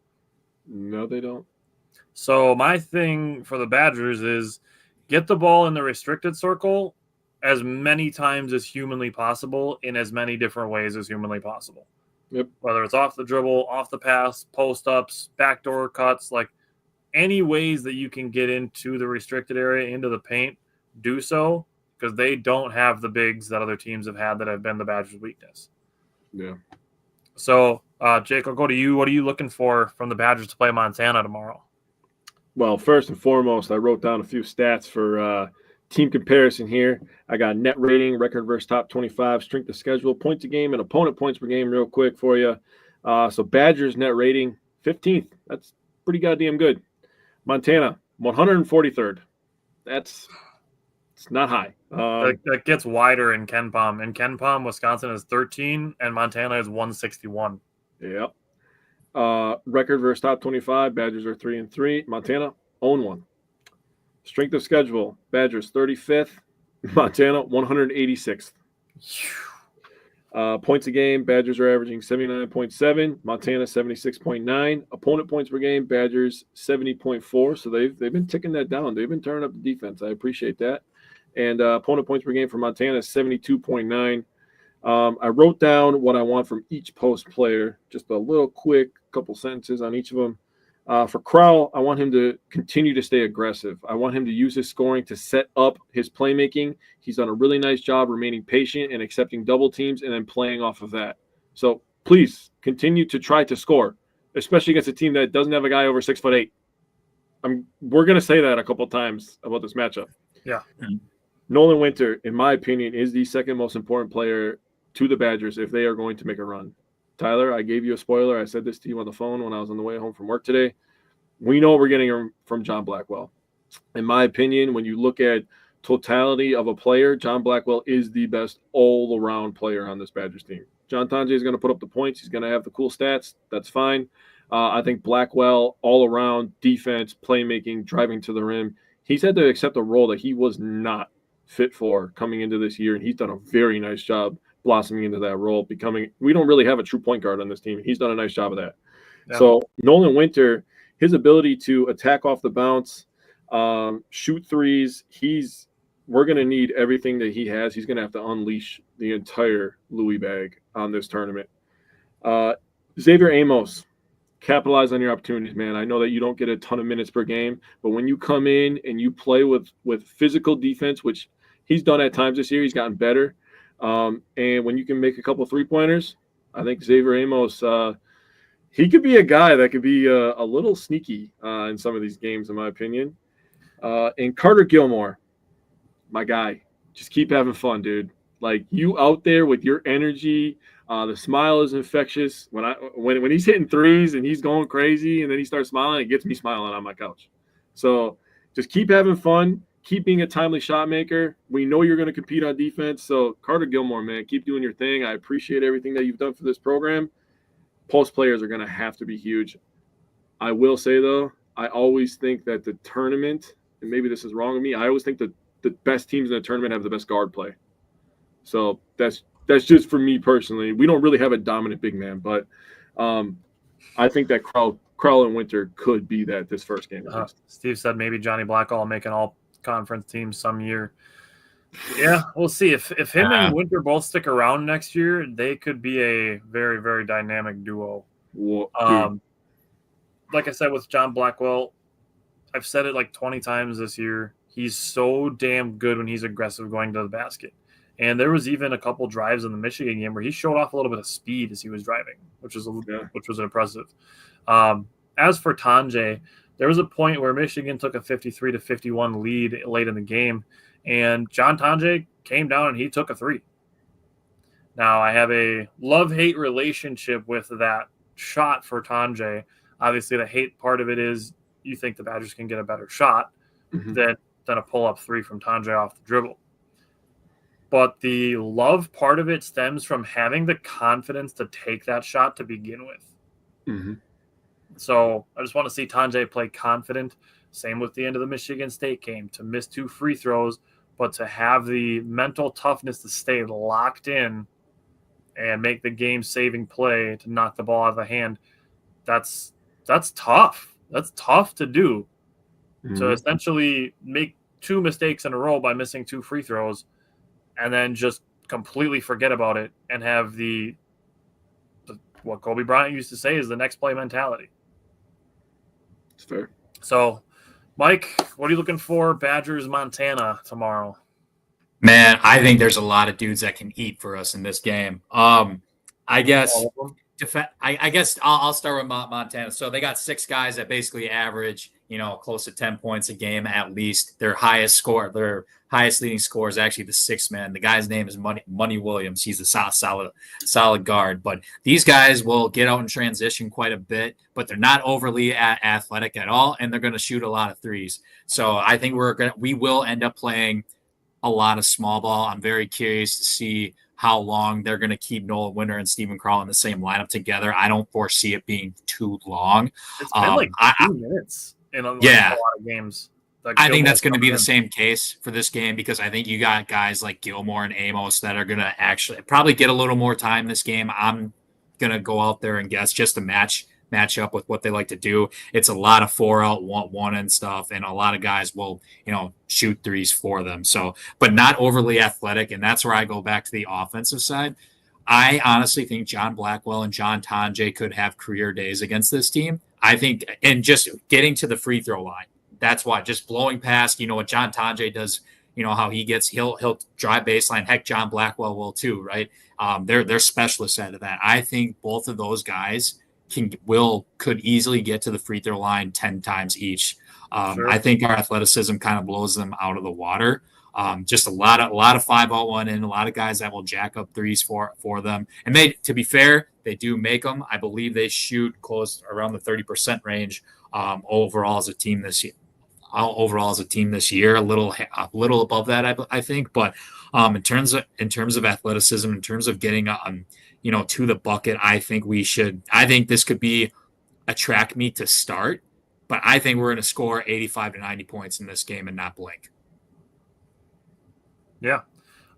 No, they don't. So my thing for the Badgers is get the ball in the restricted circle as many times as humanly possible in as many different ways as humanly possible. Yep. Whether it's off the dribble, off the pass, post-ups, backdoor cuts, like any ways that you can get into the restricted area, into the paint, do so. Because they don't have the bigs that other teams have had that have been the Badgers' weakness. Yeah. So, Jake, I'll go to you. What are you looking for from the Badgers to play Montana tomorrow? Well, first and foremost, I wrote down a few stats for team comparison here. I got net rating, record versus top 25, strength of schedule, points a game, and opponent points per game real quick for you. So Badgers net rating, 15th. That's pretty goddamn good. Montana, 143rd. It's not high. That gets wider in Ken Palm. In Ken Palm, Wisconsin is 13, and Montana is 161. Yep. Record versus top 25, Badgers are 3-3. Montana, 0-1. Strength of schedule, Badgers 35th, Montana 186th. Points a game, Badgers are averaging 79.7, Montana 76.9. Opponent points per game, Badgers 70.4. So they've been ticking that down. They've been turning up the defense. I appreciate that. And opponent points per game for Montana is 72.9. I wrote down what I want from each post player, just a little quick couple sentences on each of them. For Crowell, I want him to continue to stay aggressive. I want him to use his scoring to set up his playmaking. He's done a really nice job remaining patient and accepting double teams and then playing off of that. So please continue to try to score, especially against a team that doesn't have a guy over 6'8". We're going to say that a couple times about this matchup. Yeah. Nolan Winter, in my opinion, is the second most important player to the Badgers if they are going to make a run. Tyler, I gave you a spoiler. I said this to you on the phone when I was on the way home from work today. We know we're getting him from John Blackwell. In my opinion, when you look at totality of a player, John Blackwell is the best all-around player on this Badgers team. John Tonje is going to put up the points. He's going to have the cool stats. That's fine. I think Blackwell, all-around defense, playmaking, driving to the rim, he's had to accept a role that he was not fit for coming into this year, and he's done a very nice job blossoming into that role, we don't really have a true point guard on this team. He's done a nice job of that. Yeah. So Nolan Winter, his ability to attack off the bounce, shoot threes, we're going to need everything that he has. He's going to have to unleash the entire Louis bag on this tournament. Xavier Amos, capitalize on your opportunities, man. I know that you don't get a ton of minutes per game, but when you come in and you play with physical defense, which he's done at times this year, he's gotten better. And when you can make a couple 3-pointers, I think Xavier Amos, he could be a guy that could be a little sneaky in some of these games, in my opinion. And Carter Gilmore, my guy, just keep having fun, dude. Like, you out there with your energy, the smile is infectious. When he's hitting threes and he's going crazy and then he starts smiling, it gets me smiling on my couch. So just keep having fun. Keep being a timely shot maker. We know you're going to compete on defense. So Carter Gilmore, man, keep doing your thing. I appreciate everything that you've done for this program. Post players are going to have to be huge. I will say, though, I always think that the tournament, and maybe this is wrong of me, I always think that the best teams in the tournament have the best guard play. So that's just for me personally. We don't really have a dominant big man, but I think that Crowell and Winter could be that this first game. Steve said maybe Johnny Blackwell make an all-conference team some year. Yeah, we'll see. If him and Winter both stick around next year, they could be a very, very dynamic duo. Like I said with John Blackwell, I've said it like 20 times this year. He's so damn good when he's aggressive going to the basket. And there was even a couple drives in the Michigan game where he showed off a little bit of speed as he was driving, which was impressive. As for Tonje, there was a point where Michigan took a 53-51 lead late in the game, and John Tonje came down and he took a three. Now, I have a love-hate relationship with that shot for Tonje. Obviously, the hate part of it is you think the Badgers can get a better shot than a pull-up three from Tonje off the dribble. But the love part of it stems from having the confidence to take that shot to begin with. So I just want to see Tonje play confident. Same with the end of the Michigan State game, to miss 2 free throws, but to have the mental toughness to stay locked in and make the game-saving play to knock the ball out of the hand. That's tough. That's tough to do. To essentially make 2 mistakes in a row by missing 2 free throws and then just completely forget about it and have the what Kobe Bryant used to say is the next play mentality. It's fair. So, Mike, what are you looking for? Badgers, Montana tomorrow. Man, I think there's a lot of dudes that can eat for us in this game. I guess I guess I'll start with Montana. So they got 6 guys that basically average, close to 10 points a game at least. Their highest leading score is actually the 6th man. The guy's name is Money Williams. He's a solid guard. But these guys will get out in transition quite a bit, but they're not overly athletic at all, and they're going to shoot a lot of threes. So I think we will end up playing a lot of small ball. I'm very curious to see how long they're going to keep Nolan Winter and Stephen Crawl in the same lineup together. I don't foresee it being too long. It's been like 2 minutes in a lot of games. I think that's going to be the same case for this game because I think you got guys like Gilmore and Amos that are going to actually probably get a little more time this game. I'm going to go out there and guess just to match up with what they like to do. It's a lot of 4-out, 1 and stuff, and a lot of guys will, shoot threes for them. So, but not overly athletic, and that's where I go back to the offensive side. I honestly think John Blackwell and John Tonje could have career days against this team. I think, and just getting to the free throw line. That's why just blowing past, what John Tonje does, how he'll drive baseline. Heck, John Blackwell will too, right? They're specialists at that. I think both of those guys could easily get to the free throw line 10 times each. Sure. I think our athleticism kind of blows them out of the water. Just a lot of 5-out-1 and a lot of guys that will jack up threes for them. And to be fair, they do make them. I believe they shoot close around the 30% range overall as a team this year. A little above that, I think. But in terms of athleticism, in terms of getting to the bucket, I think this could be a track meet to start, but I think we're going to score 85 to 90 points in this game and not blink. Yeah.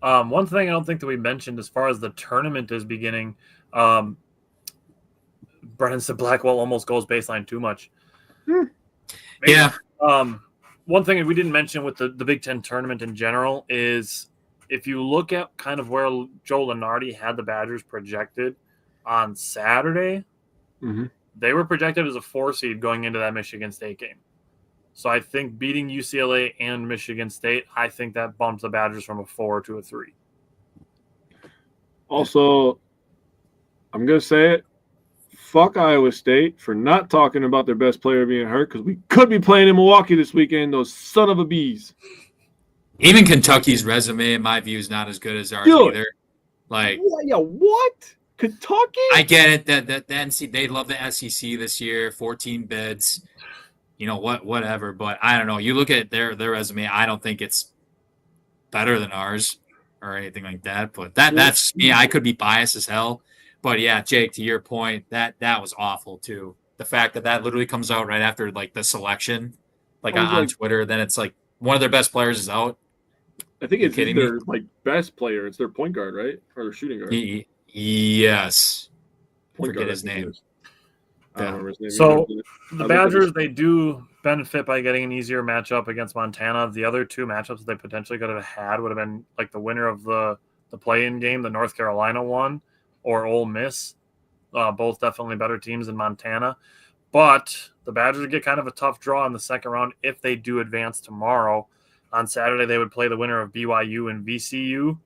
One thing I don't think that we mentioned as far as the tournament is beginning, Brennan said Blackwell almost goes baseline too much. Yeah. One thing we didn't mention with the Big Ten tournament in general is if you look at kind of where Joe Lunardi had the Badgers projected on Saturday, they were projected as a 4 seed going into that Michigan State game. So I think beating UCLA and Michigan State, I think that bumps the Badgers from a 4 to a 3. Also, I'm going to say it. Fuck Iowa State for not talking about their best player being hurt because we could be playing in Milwaukee this weekend, those son of a bees. Even Kentucky's resume, in my view, is not as good as ours either. Like, what? Kentucky? I get it that the NC they love the SEC this year, 14 bids, whatever. But I don't know. You look at their resume, I don't think it's better than ours or anything like that. But that's me. I could be biased as hell. But yeah, Jake, to your point, that was awful too. The fact that literally comes out right after like the selection, like on Twitter, then it's like one of their best players is out. I think it's their best player. It's their point guard, right? Or their shooting guard. Yes. Forget his name. I don't remember his name. So the Badgers, they do benefit by getting an easier matchup against Montana. The other 2 matchups they potentially could have had would have been like the winner of the play-in game, the North Carolina one, or Ole Miss. Both definitely better teams than Montana. But the Badgers get kind of a tough draw in the second round if they do advance tomorrow. On Saturday, they would play the winner of BYU and VCU,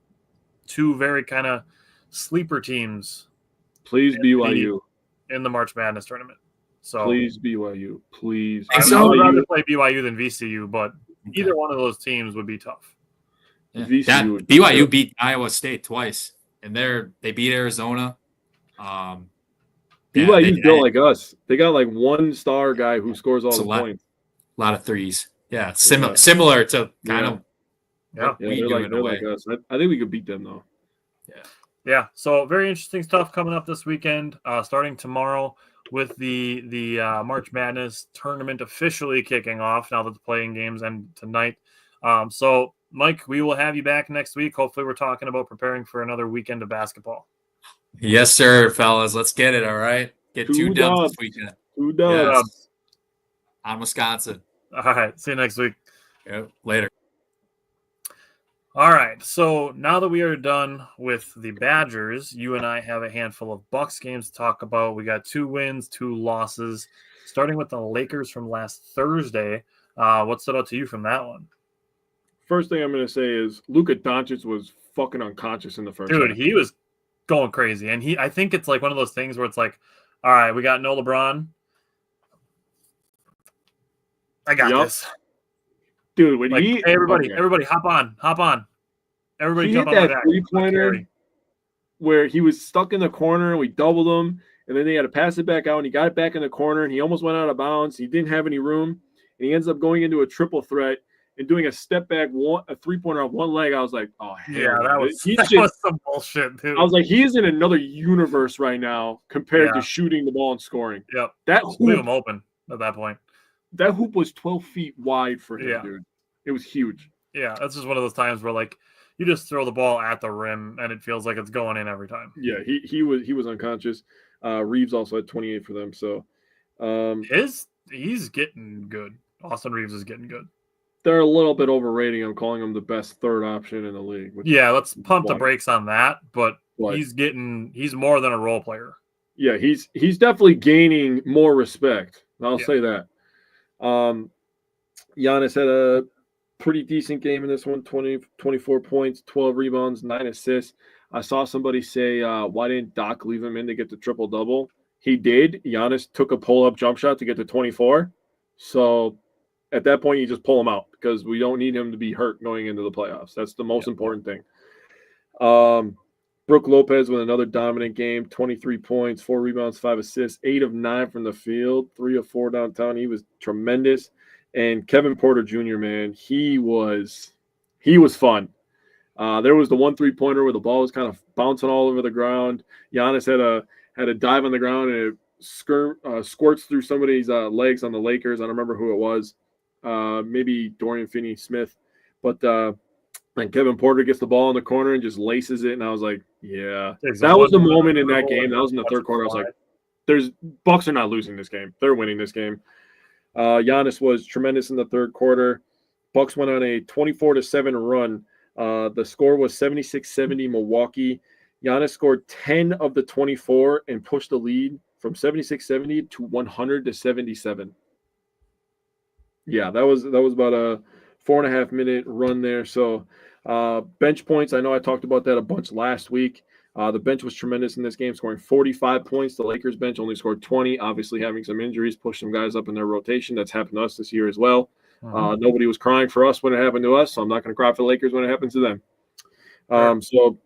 2 very kind of sleeper teams. Please BYU. In the March Madness tournament. So please BYU. Please. I would rather play BYU than VCU, but either one of those teams would be tough. Yeah. BYU beat Iowa State twice, and they beat Arizona. BYU's built like us. They got like 1-star guy who scores all the points. A lot of threes. Yeah, similar to kind of. Yeah, they're like us. I think we could beat them though. Yeah. So very interesting stuff coming up this weekend. Starting tomorrow with the March Madness tournament officially kicking off. Now that the playing games end tonight. So Mike, we will have you back next week. Hopefully, we're talking about preparing for another weekend of basketball. Yes, sir, fellas. Let's get it. All right. Get 2 dubs this weekend. 2 dubs. Yes. On Wisconsin. All right. See you next week. Yep. Later. All right. So now that we are done with the Badgers, you and I have a handful of Bucks games to talk about. We got 2 wins, 2 losses. Starting with the Lakers from last Thursday. What stood out to you from that one? First thing I'm going to say is Luka Doncic was fucking unconscious in the first half. half. He was going crazy. And I think it's like one of those things where it's like, all right, we got no LeBron. I got this. Dude, when like, he... hey, everybody, hop on. Everybody he jump hit on my that back. three-pointer where he was stuck in the corner and we doubled him, and then they had to pass it back out, and he got it back in the corner, and he almost went out of bounds. He didn't have any room, and he ends up going into a triple threat and doing a step back, a three-pointer on one leg. I was like, oh, hell yeah, that was some bullshit, dude. I was like, he's in another universe right now compared to shooting the ball and scoring. Yep. That leave him open at that point. That hoop was 12 feet wide for him, dude. It was huge. Yeah, that's just one of those times where, like, you just throw the ball at the rim and it feels like it's going in every time. Yeah, he was unconscious. Reeves also had 28 for them. So he's getting good. Austin Reeves is getting good. They're a little bit overrating him, calling him the best third option in the league. Yeah, let's pump the brakes on that. But he's more than a role player. Yeah, he's definitely gaining more respect. I'll say that. Giannis had a pretty decent game in this one, 24 points, 12 rebounds, 9 assists. I saw somebody say, why didn't Doc leave him in to get the triple-double? He did. Giannis took a pull-up jump shot to get to 24. So at that point, you just pull him out because we don't need him to be hurt going into the playoffs. That's the most important thing. Brook Lopez with another dominant game, 23 points, 4 rebounds, 5 assists, 8 of 9 from the field, 3 of 4 downtown. He was tremendous. And Kevin Porter Jr., man, he was fun. There was the 1 3-pointer where the ball was kind of bouncing all over the ground. Giannis had a dive on the ground and it squirts through somebody's legs on the Lakers. I don't remember who it was. Maybe Dorian Finney-Smith. But and Kevin Porter gets the ball in the corner and just laces it. And I was like, yeah. That was the moment in that game. That was in the third quarter. I was like, Bucks are not losing this game. They're winning this game. Giannis was tremendous in the third quarter. Bucks went on a 24-7 run. The score was 76-70 Milwaukee. Giannis scored 10 of the 24 and pushed the lead from 76-70 to 100-77. Yeah, that was about a 4.5-minute run there. So bench points, I know I talked about that a bunch last week. The bench was tremendous in this game, scoring 45 points. The Lakers bench only scored 20, obviously having some injuries, pushed some guys up in their rotation. That's happened to us this year as well. Nobody was crying for us when it happened to us, so I'm not going to cry for the Lakers when it happens to them. So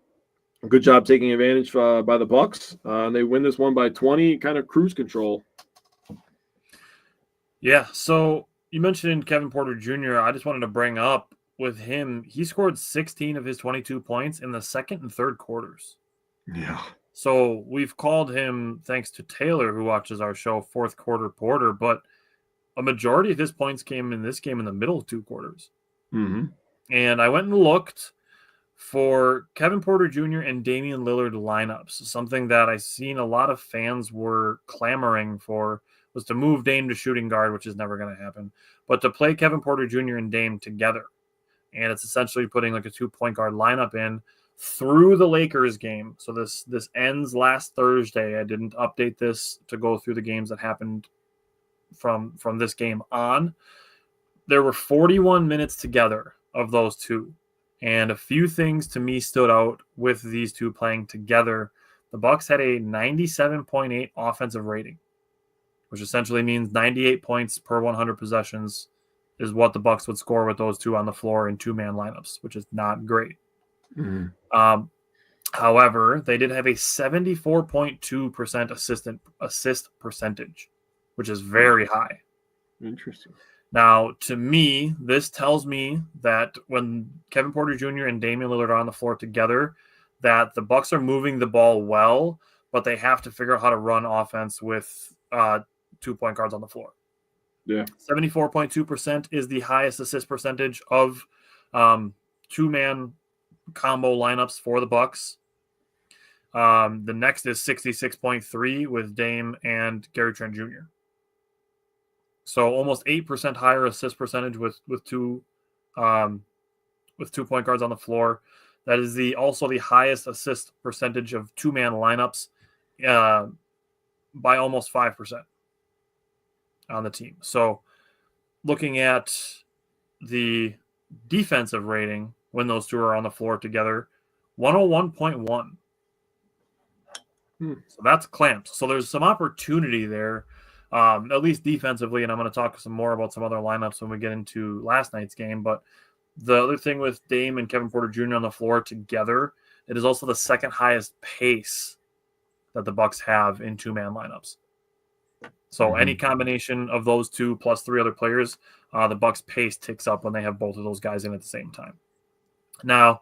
good job taking advantage by the Bucks. They win this one by 20, kind of cruise control. Yeah, so you mentioned Kevin Porter Jr. I just wanted to bring up with him, he scored 16 of his 22 points in the second and third quarters. Yeah. So we've called him, thanks to Taylor, who watches our show, fourth quarter Porter, but a majority of his points came in this game in the middle of 2 quarters. Mm-hmm. And I went and looked for Kevin Porter Jr. and Damian Lillard lineups. Something that I seen a lot of fans were clamoring for was to move Dame to shooting guard, which is never going to happen, but to play Kevin Porter Jr. and Dame together. And it's essentially putting like a 2-point guard lineup in through the Lakers game. So this ends last Thursday. I didn't update this to go through the games that happened from this game on. There were 41 minutes together of those two. And a few things to me stood out with these two playing together. The Bucks had a 97.8 offensive rating, which essentially means 98 points per 100 possessions is what the Bucks would score with those two on the floor in 2-man lineups, which is not great. Mm-hmm. However, they did have a 74.2% assist percentage, which is very high. Interesting. Now, to me, this tells me that when Kevin Porter Jr. and Damian Lillard are on the floor together, that the Bucks are moving the ball well, but they have to figure out how to run offense with 2-point guards on the floor. Yeah. 74.2% is the highest assist percentage of 2-man combo lineups for the Bucks. The next is 66.3 with Dame and Gary Trent Jr. So almost 8% higher assist percentage with 2-point guards on the floor. That is also the highest assist percentage of 2-man lineups by almost 5% on the team. So looking at the defensive rating when those two are on the floor together, 101.1. So that's clamps. So there's some opportunity there, at least defensively, and I'm going to talk some more about some other lineups when we get into last night's game. But the other thing with Dame and Kevin Porter Jr. on the floor together, it is also the second highest pace that the Bucks have in two-man lineups. So any combination of those two plus three other players, the Bucks pace ticks up when they have both of those guys in at the same time. Now,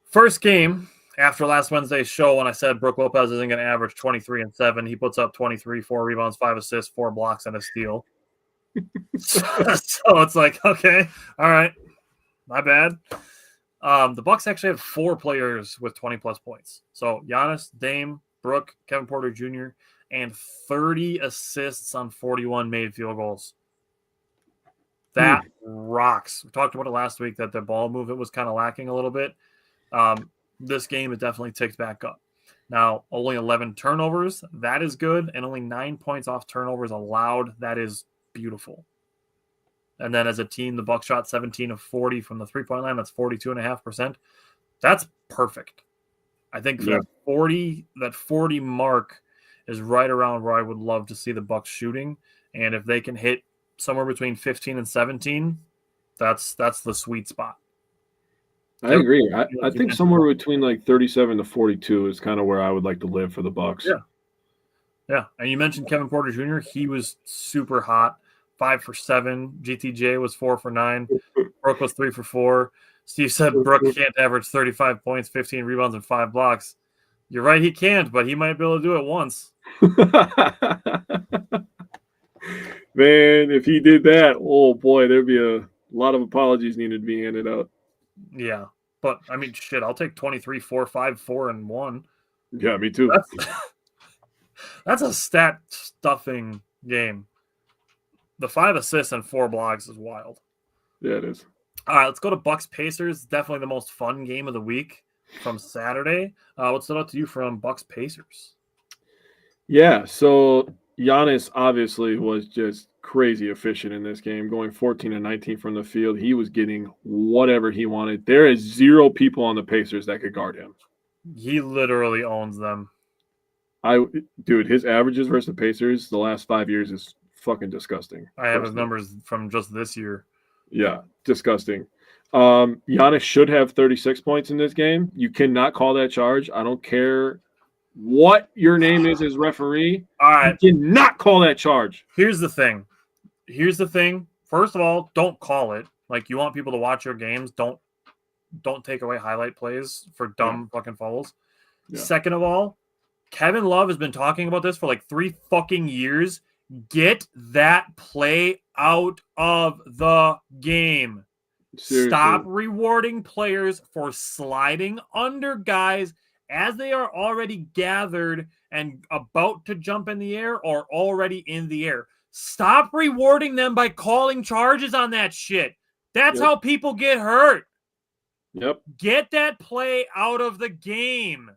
first game after last Wednesday's show, when I said Brook Lopez isn't going to average 23 and 7, he puts up 23, 4 rebounds, 5 assists, 4 blocks, and a steal. So it's like, okay, all right, my bad. The Bucks actually have 4 players with 20-plus points. So Giannis, Dame, Brook, Kevin Porter Jr., and 30 assists on 41 made field goals. That rocks. We talked about it last week that the ball movement was kind of lacking a little bit. This game, it definitely ticked back up. Now, only 11 turnovers. That is good. And only 9 points off turnovers allowed. That is beautiful. And then as a team, the Bucks shot 17 of 40 from the three-point line. That's 42.5%. That's perfect. I think that 40 mark is right around where I would love to see the Bucks shooting. And if they can hit somewhere between 15 and 17, that's the sweet spot. I agree. I think somewhere between like 37 to 42 is kind of where I would like to live for the Bucks. Yeah. And you mentioned Kevin Porter Jr. He was super hot. 5 for 7. GTJ was 4 for 9. Brook was 3 for 4. Steve said Brook can't average 35 points, 15 rebounds, and 5 blocks. You're right, he can't, but he might be able to do it once. Man, if he did that, oh boy, there'd be a lot of apologies needed to be handed out. Yeah, but I mean, shit, I'll take 23, 4, 5, 4, and 1. Yeah, me too. That's a stat stuffing game. The 5 assists and 4 blocks is wild. Yeah, it is. All right, let's go to Bucks Pacers. Definitely the most fun game of the week from Saturday. What stood out to you from Bucks Pacers? Yeah, so Giannis obviously was just crazy efficient in this game, going 14 and 19 from the field. He was getting whatever he wanted. There is 0 people on the Pacers that could guard him. He literally owns them. Dude, his averages versus the Pacers the last 5 years is fucking disgusting. I have his numbers from just this year. Yeah, disgusting. Giannis should have 36 points in this game. You cannot call that charge. I don't care what your name is as referee. All right. You cannot call that charge. Here's the thing. First of all, don't call it. Like, you want people to watch your games. Don't take away highlight plays for dumb fucking fouls. Yeah. Second of all, Kevin Love has been talking about this for like 3 fucking years. Get that play out of the game. Seriously. Stop rewarding players for sliding under guys as they are already gathered and about to jump in the air or already in the air. Stop rewarding them by calling charges on that shit. That's how people get hurt. Yep. Get that play out of the game.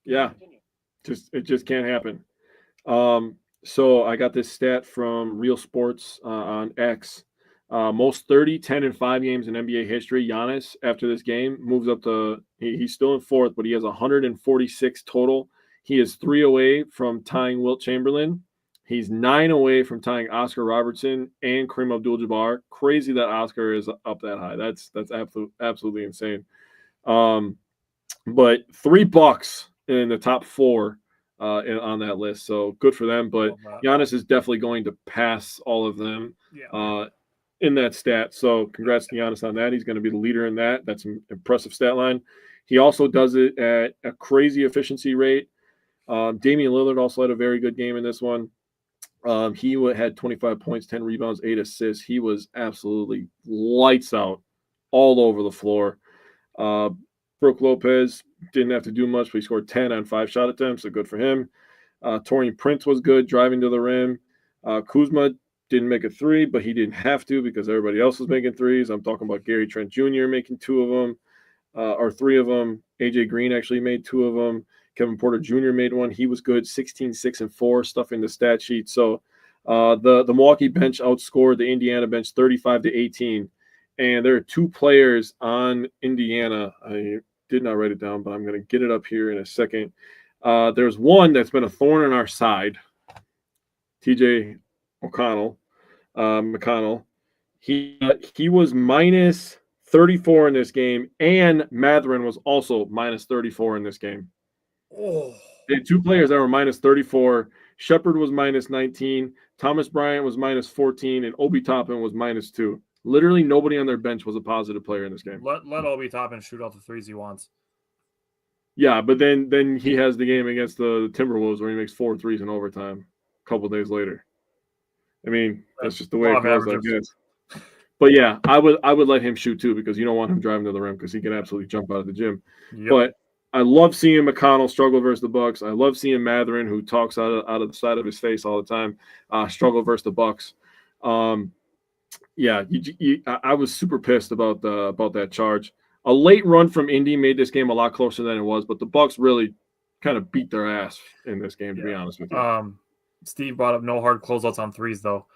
Yeah. It just can't happen. So I got this stat from Real Sports on X. Most 30, 10, and 5 games in NBA history. Giannis, after this game, moves up to he's still in 4th, but he has 146 total. He is 3 away from tying Wilt Chamberlain. He's 9 away from tying Oscar Robertson and Kareem Abdul-Jabbar. Crazy that Oscar is up that high. That's absolutely insane. But 3 Bucks in the top 4 on that list. So good for them. But Giannis is definitely going to pass all of them in that stat. So congrats to Giannis on that. He's going to be the leader in that. That's an impressive stat line. He also does it at a crazy efficiency rate. Damian Lillard also had a very good game in this one. He had 25 points, 10 rebounds, 8 assists. He was absolutely lights out all over the floor. Brook Lopez didn't have to do much, but he scored 10 on 5 shot attempts, so good for him. Taurean Prince was good, driving to the rim. Kuzma didn't make a 3, but he didn't have to because everybody else was making 3s. I'm talking about Gary Trent Jr. making 2 of them, or 3 of them. AJ Green actually made 2 of them. Kevin Porter Jr. made 1. He was good, 16, 6, and 4, stuff in the stat sheet. So the Milwaukee bench outscored the Indiana bench 35-18. And there are 2 players on Indiana. did not write it down, but I'm going to get it up here in a second. There's one that's been a thorn in our side. TJ McConnell. He was minus 34 in this game, and Matherin was also minus 34 in this game. Oh. They had two players that were minus 34. Shepard was minus 19. Thomas Bryant was minus 14, and Obi Toppin was minus 2. Literally nobody on their bench was a positive player in this game. Let Obi Toppin shoot all the threes he wants. Yeah, but then he has the game against the Timberwolves where he makes 4 threes in overtime a couple days later. I mean, that's just the way it goes, I guess. But yeah, I would let him shoot too, because you don't want him driving to the rim because he can absolutely jump out of the gym. Yep. But I love seeing McConnell struggle versus the Bucks. I love seeing Matherin, who talks out of the side of his face all the time, struggle versus the Bucks. Yeah, I was super pissed about that charge. A late run from Indy made this game a lot closer than it was, but the Bucks really kind of beat their ass in this game, to be honest with you. Steve brought up no hard closeouts on threes, though.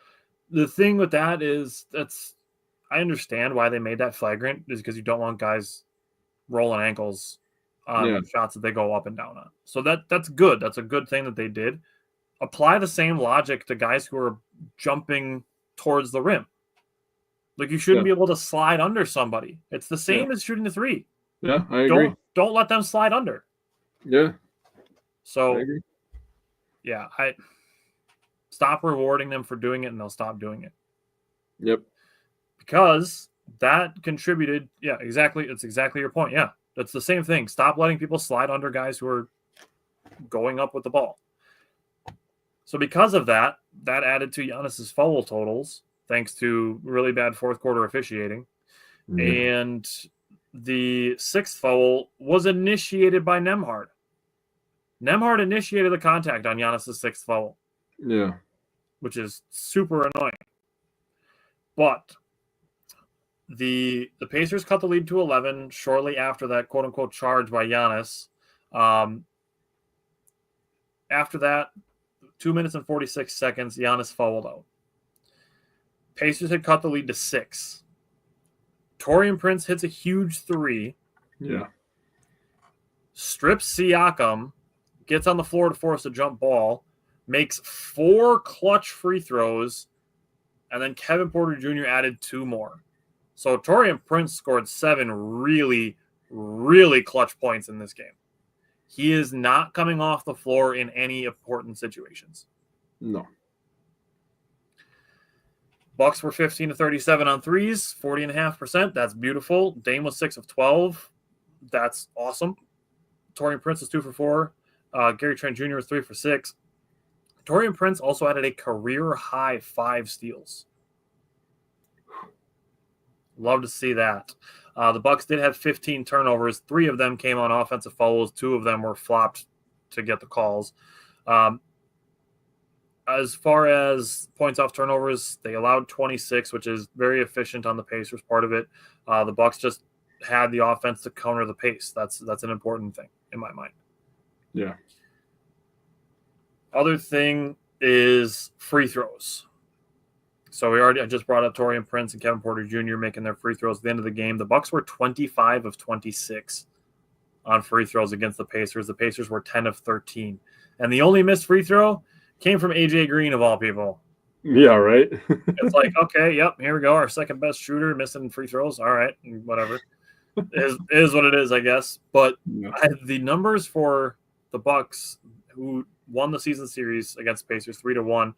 The thing with that is I understand why they made that flagrant, is because you don't want guys rolling ankles on shots that they go up and down on. So that's good. That's a good thing that they did. Apply the same logic to guys who are jumping towards the rim. Like, you shouldn't be able to slide under somebody. It's the same as shooting the three. Yeah, I agree. Don't let them slide under. Yeah. So, I agree. Yeah, I stop rewarding them for doing it, and they'll stop doing it. Yep. Because that contributed. Yeah, exactly. It's exactly your point. Yeah, that's the same thing. Stop letting people slide under guys who are going up with the ball. So because of that added to Giannis's foul totals, thanks to really bad fourth quarter officiating. Mm-hmm. And the sixth foul was initiated by Nembhard. Nembhard initiated the contact on Giannis's sixth foul. Yeah. Which is super annoying. But the Pacers cut the lead to 11 shortly after that quote-unquote charge by Giannis. After that, 2 minutes and 46 seconds, Giannis fouled out. Pacers had cut the lead to 6. Taurean Prince hits a huge three. Yeah. Strips Siakam, gets on the floor to force a jump ball, makes 4 clutch free throws, and then Kevin Porter Jr. added 2 more. So Taurean Prince scored 7 really, really clutch points in this game. He is not coming off the floor in any important situations. No. Bucks were 15 to 37 on threes, 40.5%. That's beautiful. Dame was 6 of 12. That's awesome. Taurean Prince was 2 for 4. Gary Trent Jr. was 3 for 6. Taurean Prince also added a career-high 5 steals. Love to see that. The Bucks did have 15 turnovers. 3 of them came on offensive fouls. 2 of them were flopped to get the calls. As far as points off turnovers, they allowed 26, which is very efficient on the Pacers part of it. The Bucks just had the offense to counter the pace. That's an important thing in my mind. Yeah. Other thing is free throws. So I just brought up Taurean Prince and Kevin Porter Jr. making their free throws at the end of the game. The Bucks were 25 of 26 on free throws against the Pacers. The Pacers were 10 of 13. And the only missed free throw came from AJ Green, of all people. Yeah, right. It's like, okay, yep, here we go. Our second best shooter missing free throws. All right, whatever. is what it is, I guess. But the numbers for the Bucks, who won the season series against Pacers 3-1,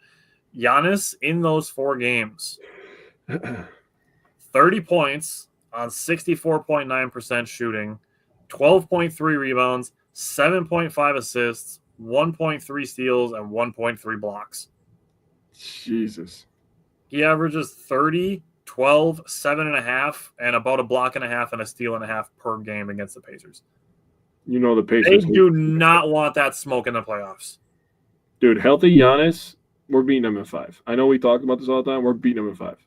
Giannis in those 4 games, 30 points on 64.9% shooting, 12.3 rebounds, 7.5 assists, 1.3 steals, and 1.3 blocks. Jesus. He averages 30, 12, 7.5, and about a block and a half and a steal and a half per game against the Pacers. You know the Pacers. They do not want that smoke in the playoffs. Dude, healthy Giannis, we're beating them in 5. I know we talk about this all the time. We're beating them in 5.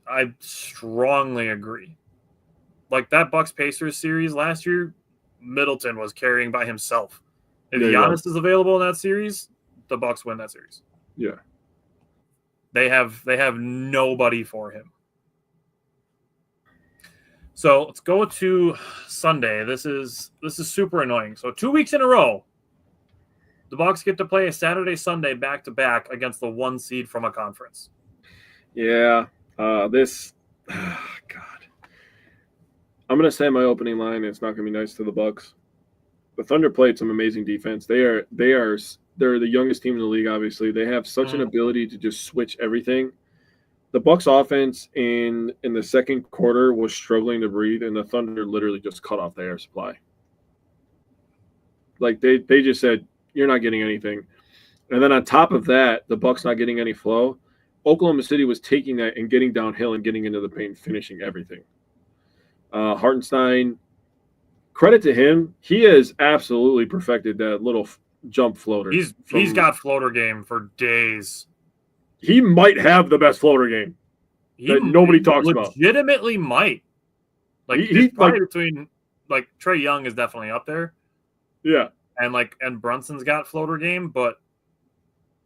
I strongly agree. Like that Bucks-Pacers series last year, Middleton was carrying by himself. If Giannis is available in that series, the Bucks win that series. Yeah. They have nobody for him. So let's go to Sunday. This is super annoying. So 2 weeks in a row, the Bucks get to play a Saturday, Sunday back-to-back against the 1 seed from a conference. Yeah, God. I'm gonna say my opening line. It's not gonna be nice to the Bucks. The Thunder played some amazing defense. They're the youngest team in the league. Obviously, they have such an ability to just switch everything. The Bucks offense in the second quarter was struggling to breathe, and the Thunder literally just cut off the air supply. Like they just said, you're not getting anything. And then on top of that, the Bucks not getting any flow. Oklahoma City was taking that and getting downhill and getting into the paint, finishing everything. Hartenstein, credit to him, he has absolutely perfected that little jump floater. He's got floater game for days. He might have the best floater game that nobody talks about. Legitimately might. Like he's probably between like Trae Young is definitely up there. Yeah. And Brunson's got floater game, but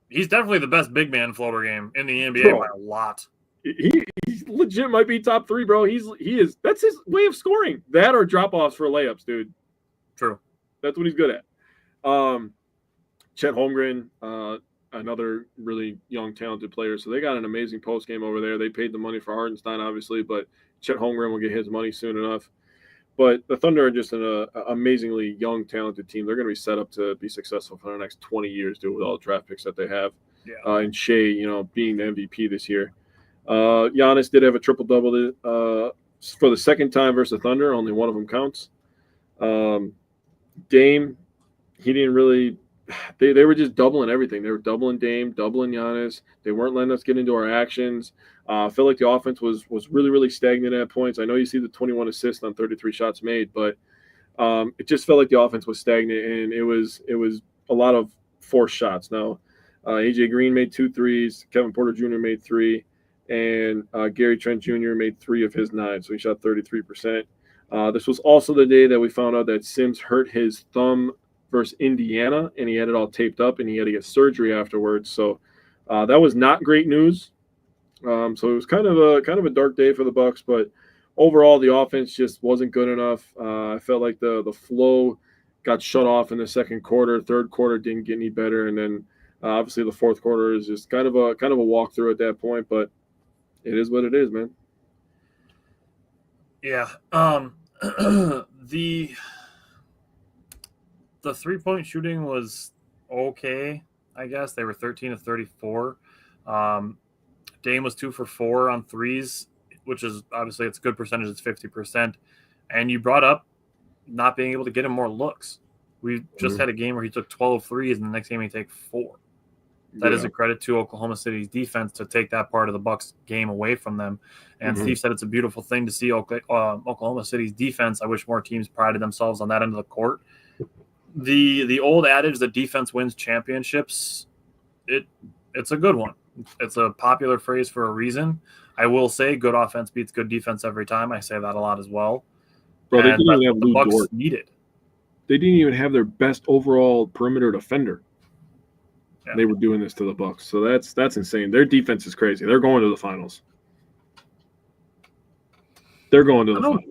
he's definitely the best big man floater game in the NBA by a lot. He legit might be top 3, bro. He is. That's his way of scoring. That or drop offs for layups, dude. True. That's what he's good at. Chet Holmgren, another really young, talented player. So they got an amazing post game over there. They paid the money for Hartenstein, obviously, but Chet Holmgren will get his money soon enough. But the Thunder are just an amazingly young, talented team. They're going to be set up to be successful for the next 20 years, dude, with all the draft picks that they have. Yeah. And Shea, being the MVP this year. Giannis did have a triple-double for the second time versus the Thunder. Only one of them counts. Dame, he didn't really – they were just doubling everything. They were doubling Dame, doubling Giannis. They weren't letting us get into our actions. I feel like the offense was really, really stagnant at points. I know you see the 21 assists on 33 shots made, but it just felt like the offense was stagnant, and it was a lot of forced shots. Now, AJ Green made 2 threes. Kevin Porter Jr. made 3. And Gary Trent Jr. made 3 of his 9, so he shot 33%. This was also the day that we found out that Sims hurt his thumb versus Indiana, and he had it all taped up, and he had to get surgery afterwards. So that was not great news. So it was kind of a dark day for the Bucks, but overall the offense just wasn't good enough. I felt like the flow got shut off in the second quarter. Third quarter didn't get any better, and then obviously the fourth quarter is just kind of a walkthrough at that point, but it is what it is, man. Yeah. The 3-point shooting was okay, I guess. They were 13 of 34. Dame was 2 for 4 on threes, which is obviously it's a good percentage. It's 50%. And you brought up not being able to get him more looks. We just had a game where he took 12 threes, and the next game he take 4. That is a credit to Oklahoma City's defense to take that part of the Bucks game away from them. And Steve said it's a beautiful thing to see Oklahoma City's defense. I wish more teams prided themselves on that end of the court. The old adage that defense wins championships, it's a good one. It's a popular phrase for a reason. I will say good offense beats good defense every time. I say that a lot as well. Bro, they didn't even have the Bucks Dort. Needed. They didn't even have their best overall perimeter defender. Yeah. They were doing this to the Bucks, so that's insane. Their defense is crazy. They're going to the finals. They're going to the finals.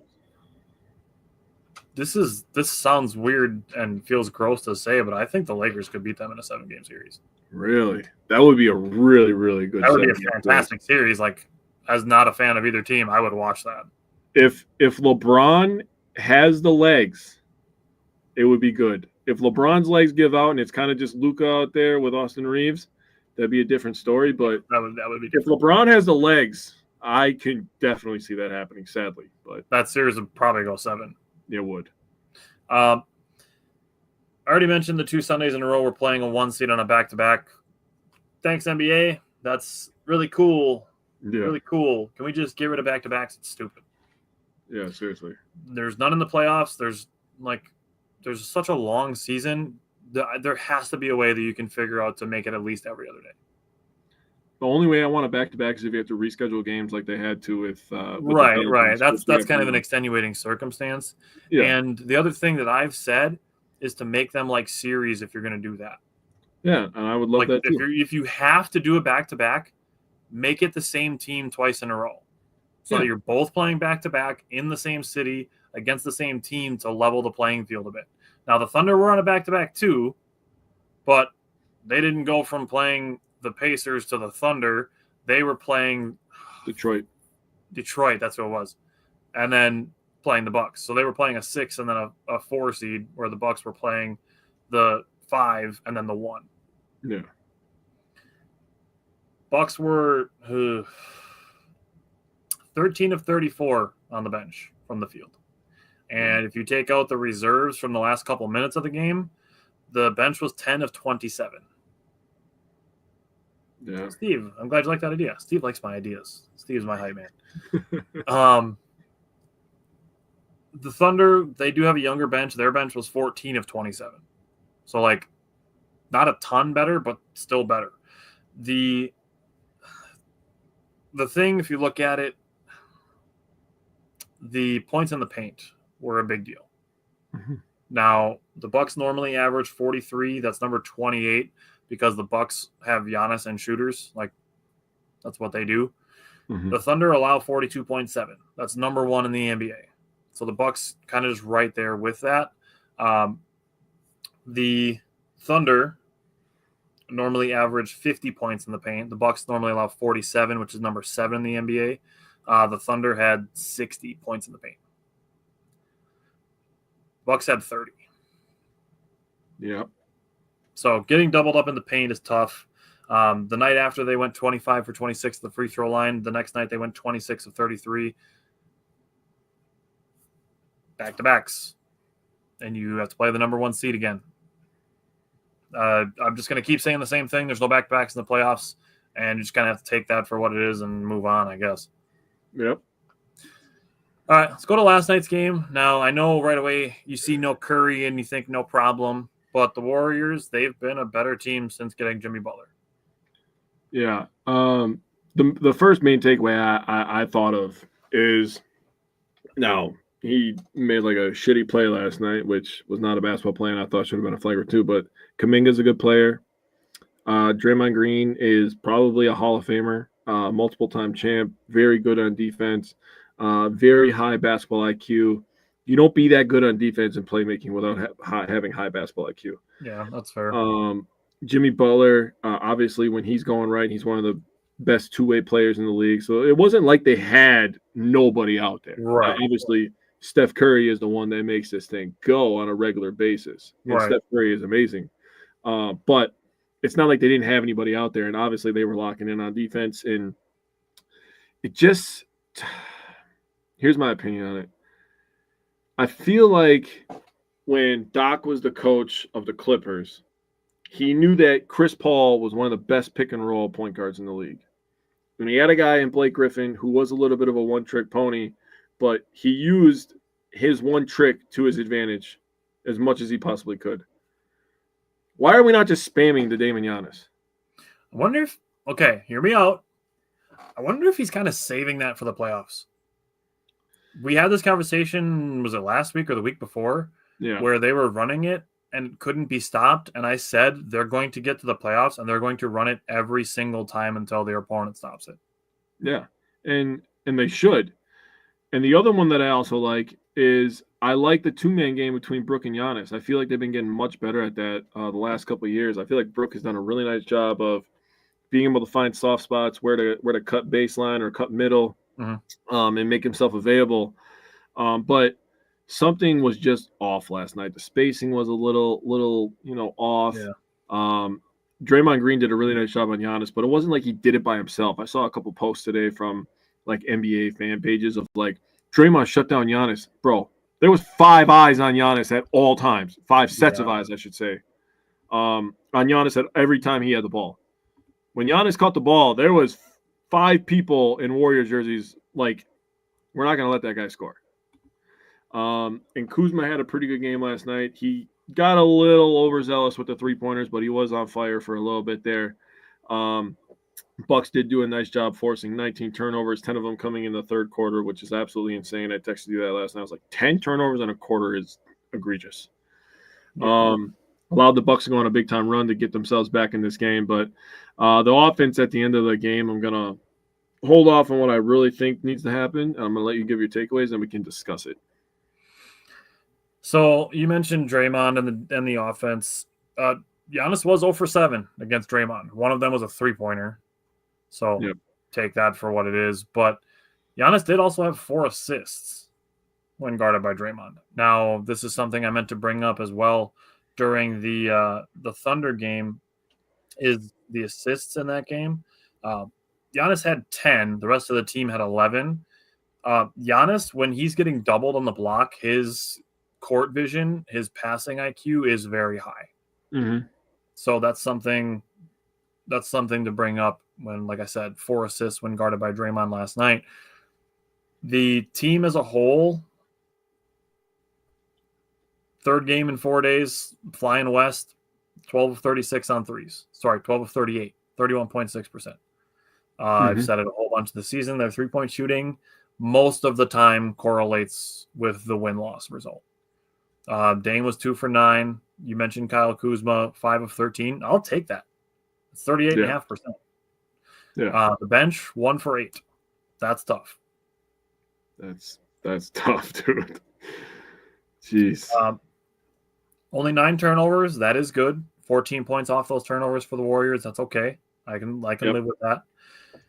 This sounds weird and feels gross to say, but I think the Lakers could beat them in a 7-game series. Really? That would be a really, really good. That would be a fantastic series. Like, as not a fan of either team, I would watch that. If LeBron has the legs, it would be good. If LeBron's legs give out and it's kind of just Luka out there with Austin Reeves, that'd be a different story. But that would be different. If LeBron has the legs, I can definitely see that happening, sadly. But that series would probably go 7. It would. I already mentioned the 2 Sundays in a row we're playing a 1 seed on a back-to-back. Thanks, NBA. That's really cool. Yeah. Really cool. Can we just get rid of back-to-backs? It's stupid. Yeah, seriously. There's none in the playoffs. There's such a long season. There has to be a way that you can figure out to make it at least every other day. The only way I want a back-to-back is if you have to reschedule games like they had to with right. That's kind of an extenuating circumstance. Yeah. And the other thing that I've said is to make them like series if you're going to do that. Yeah, and I would love that too. If you have to do a back-to-back, make it the same team twice in a row. so that you're both playing back-to-back in the same city against the same team to level the playing field a bit. Now, the Thunder were on a back-to-back too, but they didn't go from playing the Pacers to the Thunder. They were playing Detroit, that's who it was. And then playing the Bucks. So they were playing a 6 and then a 4 seed, where the Bucks were playing the 5 and then the 1. Yeah. Bucks were 13 of 34 on the bench from the field. And if you take out the reserves from the last couple minutes of the game, the bench was 10 of 27. Yeah. Steve, I'm glad you like that idea. Steve likes my ideas. Steve's my hype man. The Thunder, they do have a younger bench. Their bench was 14 of 27. So, like, not a ton better, but still better. The thing, if you look at it, the points in the paint were a big deal. Mm-hmm. Now, the Bucks normally average 43. That's number 28 because the Bucks have Giannis and shooters. Like, that's what they do. Mm-hmm. The Thunder allow 42.7. That's number 1 in the NBA. So the Bucks kind of just right there with that. The Thunder normally average 50 points in the paint. The Bucks normally allow 47, which is number 7 in the NBA. The Thunder had 60 points in the paint. Bucks had 30. Yeah. So getting doubled up in the paint is tough. The night after, they went 25 for 26 at the free throw line. The next night, they went 26 of 33. Back-to-backs. And you have to play the number 1 seed again. I'm just going to keep saying the same thing. There's no back-to-backs in the playoffs. And you just kind of have to take that for what it is and move on, I guess. Yep. All right, let's go to last night's game. Now, I know right away you see no Curry and you think no problem. But the Warriors, they've been a better team since getting Jimmy Butler. Yeah. The first main takeaway I thought of is now he made like a shitty play last night, which was not a basketball play, and I thought should have been a flagrant too. But Kuminga's a good player. Draymond Green is probably a Hall of Famer, multiple-time champ, very good on defense, very high basketball IQ. You don't be that good on defense and playmaking without having high basketball IQ. Yeah, that's fair. Jimmy Butler, obviously, when he's going right, he's one of the best two-way players in the league. So it wasn't like they had nobody out there. Right. Obviously, Steph Curry is the one that makes this thing go on a regular basis. And Right. Steph Curry is amazing. But it's not like they didn't have anybody out there. And obviously, they were locking in on defense. And it just – here's my opinion on it. I feel like when Doc was the coach of the Clippers, he knew that Chris Paul was one of the best pick-and-roll point guards in the league. And he had a guy in Blake Griffin who was a little bit of a one-trick pony, but he used his one trick to his advantage as much as he possibly could. Why are we not just spamming the Damon Giannis? I wonder if – okay, hear me out. I wonder if he's kind of saving that for the playoffs. We had this conversation, was it last week or the week before, where they were running it and couldn't be stopped. And I said they're going to get to the playoffs and they're going to run it every single time until their opponent stops it. Yeah, and they should. And the other one that I also like is I like the two-man game between Brook and Giannis. I feel like they've been getting much better at that the last couple of years. I feel like Brook has done a really nice job of being able to find soft spots, where to cut baseline or cut middle. Mm-hmm. And make himself available. But something was just off last night. The spacing was a little off. Yeah. Draymond Green did a really nice job on Giannis, but it wasn't like he did it by himself. I saw a couple posts today from like NBA fan pages of like, Draymond shut down Giannis. Bro, there was 5 eyes on Giannis at all times. 5 sets of eyes, I should say, on Giannis at every time he had the ball. When Giannis caught the ball, there was 5 people in Warriors jerseys like, we're not going to let that guy score. And Kuzma had a pretty good game last night. He got a little overzealous with the three-pointers, but he was on fire for a little bit there. Bucks did do a nice job forcing 19 turnovers, 10 of them coming in the third quarter, which is absolutely insane. I texted you that last night. I was like, 10 turnovers in a quarter is egregious. Allowed the Bucks to go on a big-time run to get themselves back in this game. But the offense at the end of the game, I'm going to hold off on what I really think needs to happen. I'm going to let you give your takeaways, and we can discuss it. So you mentioned Draymond and the offense. Giannis was 0 for 7 against Draymond. One of them was a 3-pointer. So take that for what it is. But Giannis did also have 4 assists when guarded by Draymond. Now, this is something I meant to bring up as well during the Thunder game, is the assists in that game. Giannis had 10. The rest of the team had 11. Giannis, when he's getting doubled on the block, his court vision, his passing IQ is very high. Mm-hmm. So that's something to bring up when, like I said, 4 assists when guarded by Draymond last night. The team as a whole, third game in 4 days, flying west, 12 of 36 on threes. Sorry, 12 of 38, 31.6%. I've said it a whole bunch of the season. Their 3-point shooting most of the time correlates with the win-loss result. Dame was 2 for 9. You mentioned Kyle Kuzma, 5 of 13. I'll take that. It's 38.5%. Yeah. The bench, 1 for 8. That's tough. That's tough, dude. Jeez. Only 9 turnovers. That is good. 14 points off those turnovers for the Warriors. That's okay. I can live with that.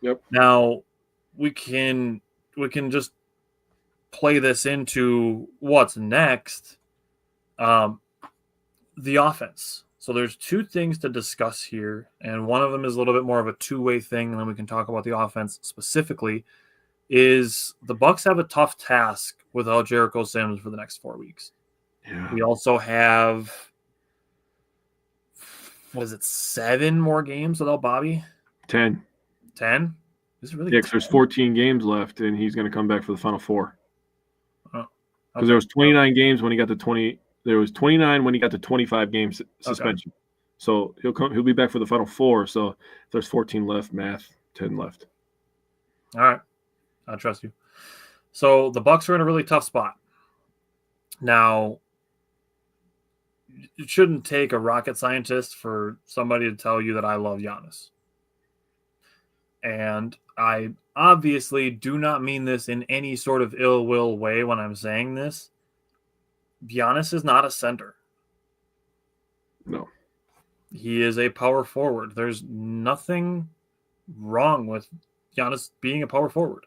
Yep. Now we can just play this into what's next. The offense. So there's 2 things to discuss here, and one of them is a little bit more of a two-way thing, and then we can talk about the offense specifically. Is the Bucks have a tough task without Jericho Sims for the next 4 weeks. Yeah. We also have, 7 more games without Bobby? 10. 10? Is it really? Yeah, because there's 14 games left, and he's going to come back for the final 4. Oh, because there was 29 games when he got to 20. There was 29 when he got to 25 games suspension. Okay. So he'll be back for the final 4. So if there's 14 left, math, 10 left. All right, I trust you. So the Bucks are in a really tough spot. Now, it shouldn't take a rocket scientist for somebody to tell you that I love Giannis. And I obviously do not mean this in any sort of ill will way when I'm saying this. Giannis is not a center. No. He is a power forward. There's nothing wrong with Giannis being a power forward.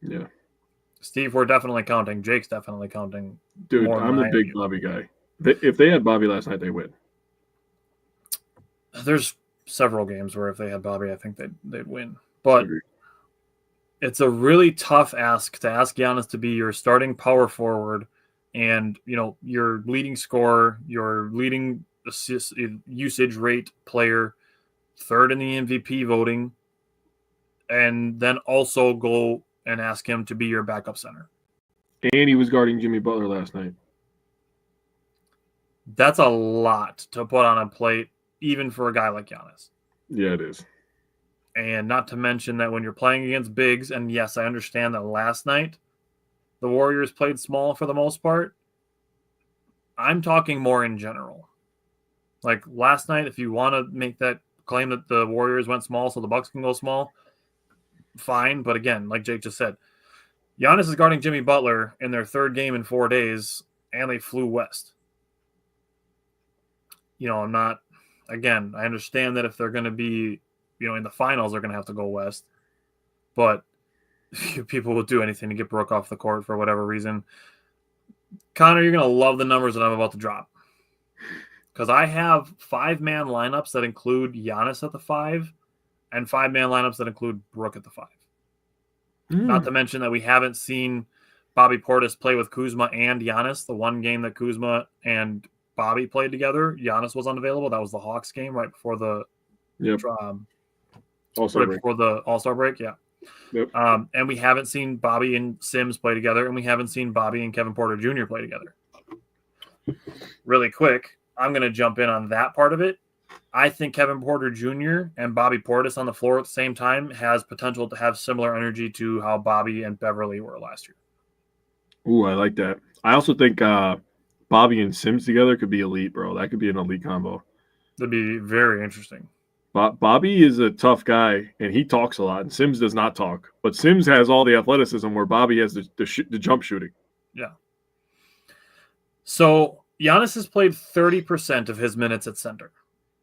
Yeah. Steve, we're definitely counting. Jake's definitely counting. Dude, I'm a big Bobby guy. If they had Bobby last night, they win. There's several games where if they had Bobby, I think they'd win. But it's a really tough ask to ask Giannis to be your starting power forward and, your leading scorer, your leading assist, usage rate player, third in the MVP voting, and then also go and ask him to be your backup center. And he was guarding Jimmy Butler last night. That's a lot to put on a plate, even for a guy like Giannis. Yeah, it is. And not to mention that when you're playing against bigs, and yes, I understand that last night the Warriors played small for the most part. I'm talking more in general. Like last night, if you want to make that claim that the Warriors went small so the Bucks can go small, fine. But again, like Jake just said, Giannis is guarding Jimmy Butler in their 3rd game in 4 days, and they flew west. I'm not, again, I understand that if they're going to be, in the finals, they're going to have to go west. But people will do anything to get Brooke off the court for whatever reason. Connor, you're going to love the numbers that I'm about to drop. Because I have 5-man lineups that include Giannis at the 5 and 5-man lineups that include Brooke at the 5. Not to mention that we haven't seen Bobby Portis play with Kuzma and Giannis. The one game that Kuzma and Bobby played together, Giannis was unavailable. That was the Hawks game right before the All-Star break. Yeah. Yep. And we haven't seen Bobby and Sims play together, and we haven't seen Bobby and Kevin Porter Jr. play together. Really quick, I'm going to jump in on that part of it. I think Kevin Porter Jr. and Bobby Portis on the floor at the same time has potential to have similar energy to how Bobby and Beverly were last year. Ooh, I like that. I also think Bobby and Sims together could be elite, bro. That could be an elite combo. That'd be very interesting. Bobby is a tough guy, and he talks a lot, and Sims does not talk. But Sims has all the athleticism where Bobby has the jump shooting. Yeah. So Giannis has played 30% of his minutes at center.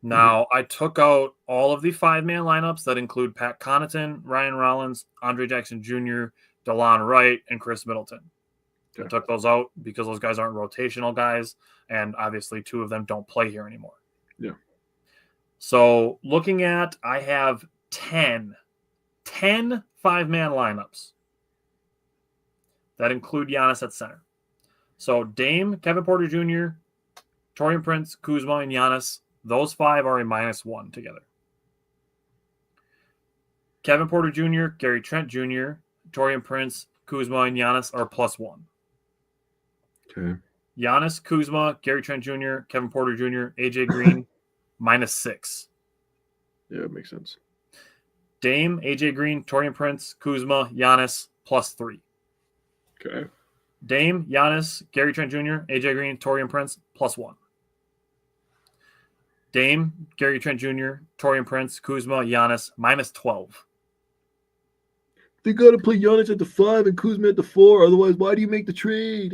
Now, I took out all of the 5-man lineups that include Pat Connaughton, Ryan Rollins, Andre Jackson Jr., DeLon Wright, and Chris Middleton. Okay. I took those out because those guys aren't rotational guys, and obviously 2 of them don't play here anymore. Yeah. So looking at, I have 10 5-man lineups that include Giannis at center. So Dame, Kevin Porter Jr., Taurean Prince, Kuzma, and Giannis, those 5 are a -1 together. Kevin Porter Jr., Gary Trent Jr., Taurean Prince, Kuzma, and Giannis are +1. Okay. Giannis, Kuzma, Gary Trent Jr., Kevin Porter Jr., AJ Green, -6. Yeah, it makes sense. Dame, AJ Green, Taurean Prince, Kuzma, Giannis, +3. Okay. Dame, Giannis, Gary Trent Jr., AJ Green, Taurean Prince, +1. Dame, Gary Trent Jr., Taurean Prince, Kuzma, Giannis, -12. They got to play Giannis at the 5 and Kuzma at the 4. Otherwise, why do you make the trade?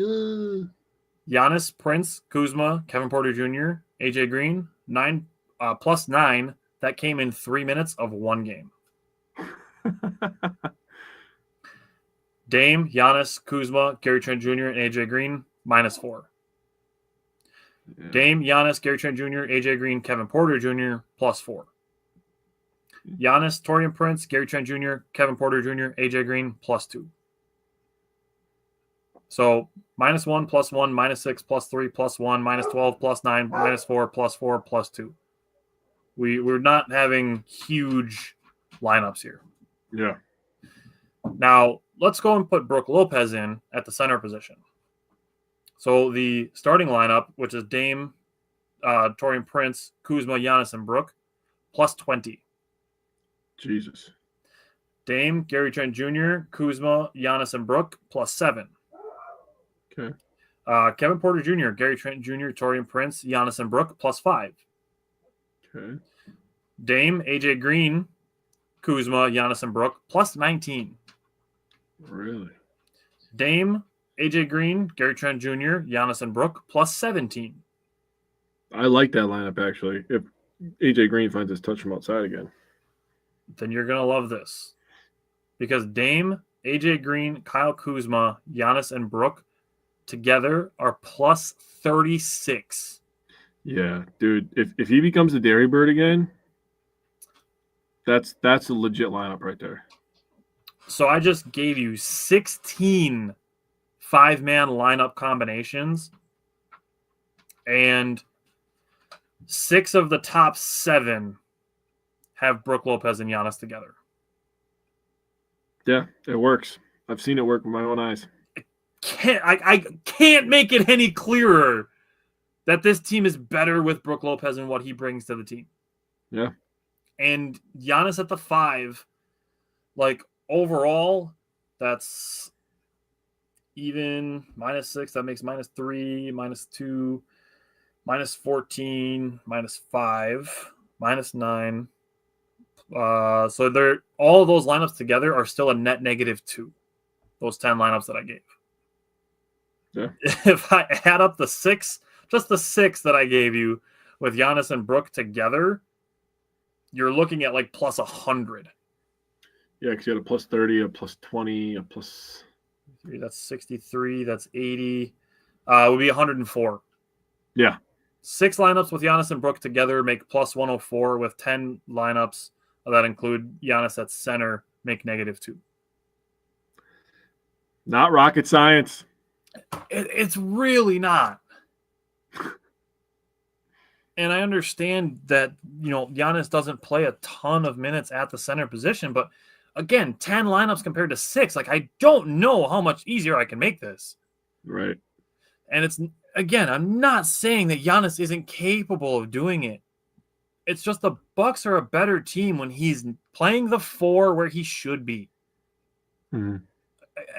Giannis, Prince, Kuzma, Kevin Porter Jr., AJ Green, +9. That came in 3 minutes of 1 game. Dame, Giannis, Kuzma, Gary Trent Jr., and AJ Green, -4. Yeah. Dame, Giannis, Gary Trent Jr., AJ Green, Kevin Porter Jr., +4. Giannis, Taurean Prince, Gary Trent Jr., Kevin Porter Jr., AJ Green, +2. So -1, +1, -6, +3, +1, -12, +9, -4, +4, +2. We're not having huge lineups here. Yeah. Now, let's go and put Brook Lopez in at the center position. So the starting lineup, which is Dame, Taurean Prince, Kuzma, Giannis, and Brook, +20. Jesus. Dame, Gary Trent Jr., Kuzma, Giannis, and Brook, +7. Okay. Kevin Porter Jr., Gary Trent Jr., Taurean Prince, Giannis, and Brook, +5. Okay. Dame, AJ Green, Kuzma, Giannis, and Brook, +19. Really? Dame, AJ Green, Gary Trent Jr., Giannis, and Brook, +17. I like that lineup, actually. If AJ Green finds his touch from outside again. Then you're going to love this. Because Dame, AJ Green, Kyle Kuzma, Giannis, and Brook together are +36. Yeah, dude. If he becomes a Dairy Bird again, that's a legit lineup right there. So I just gave you 16 5-man lineup combinations, and 6 of the top 7 have Brook Lopez and Giannis together. Yeah, it works. I've seen it work with my own eyes. I can't make it any clearer that this team is better with Brook Lopez and what he brings to the team. Yeah. And Giannis at the 5, like overall, that's even -6. That makes -3, -2, -14, -5, -9. So they're all of those lineups together are still a net -2. Those 10 lineups that I gave. Yeah. If I add up the 6, just the 6 that I gave you with Giannis and Brook together, you're looking at like +100. Yeah, because you had a +30, a +20, a plus. That's 63. That's 80. Would be 104. Yeah. 6 lineups with Giannis and Brook together make +104, with 10 lineups that include Giannis at center make -2. Not rocket science. It's really not. And I understand that, Giannis doesn't play a ton of minutes at the center position, but again, 10 lineups compared to 6. Like, I don't know how much easier I can make this. Right. And it's, again, I'm not saying that Giannis isn't capable of doing it. It's just the Bucks are a better team when he's playing the 4 where he should be. Mm-hmm.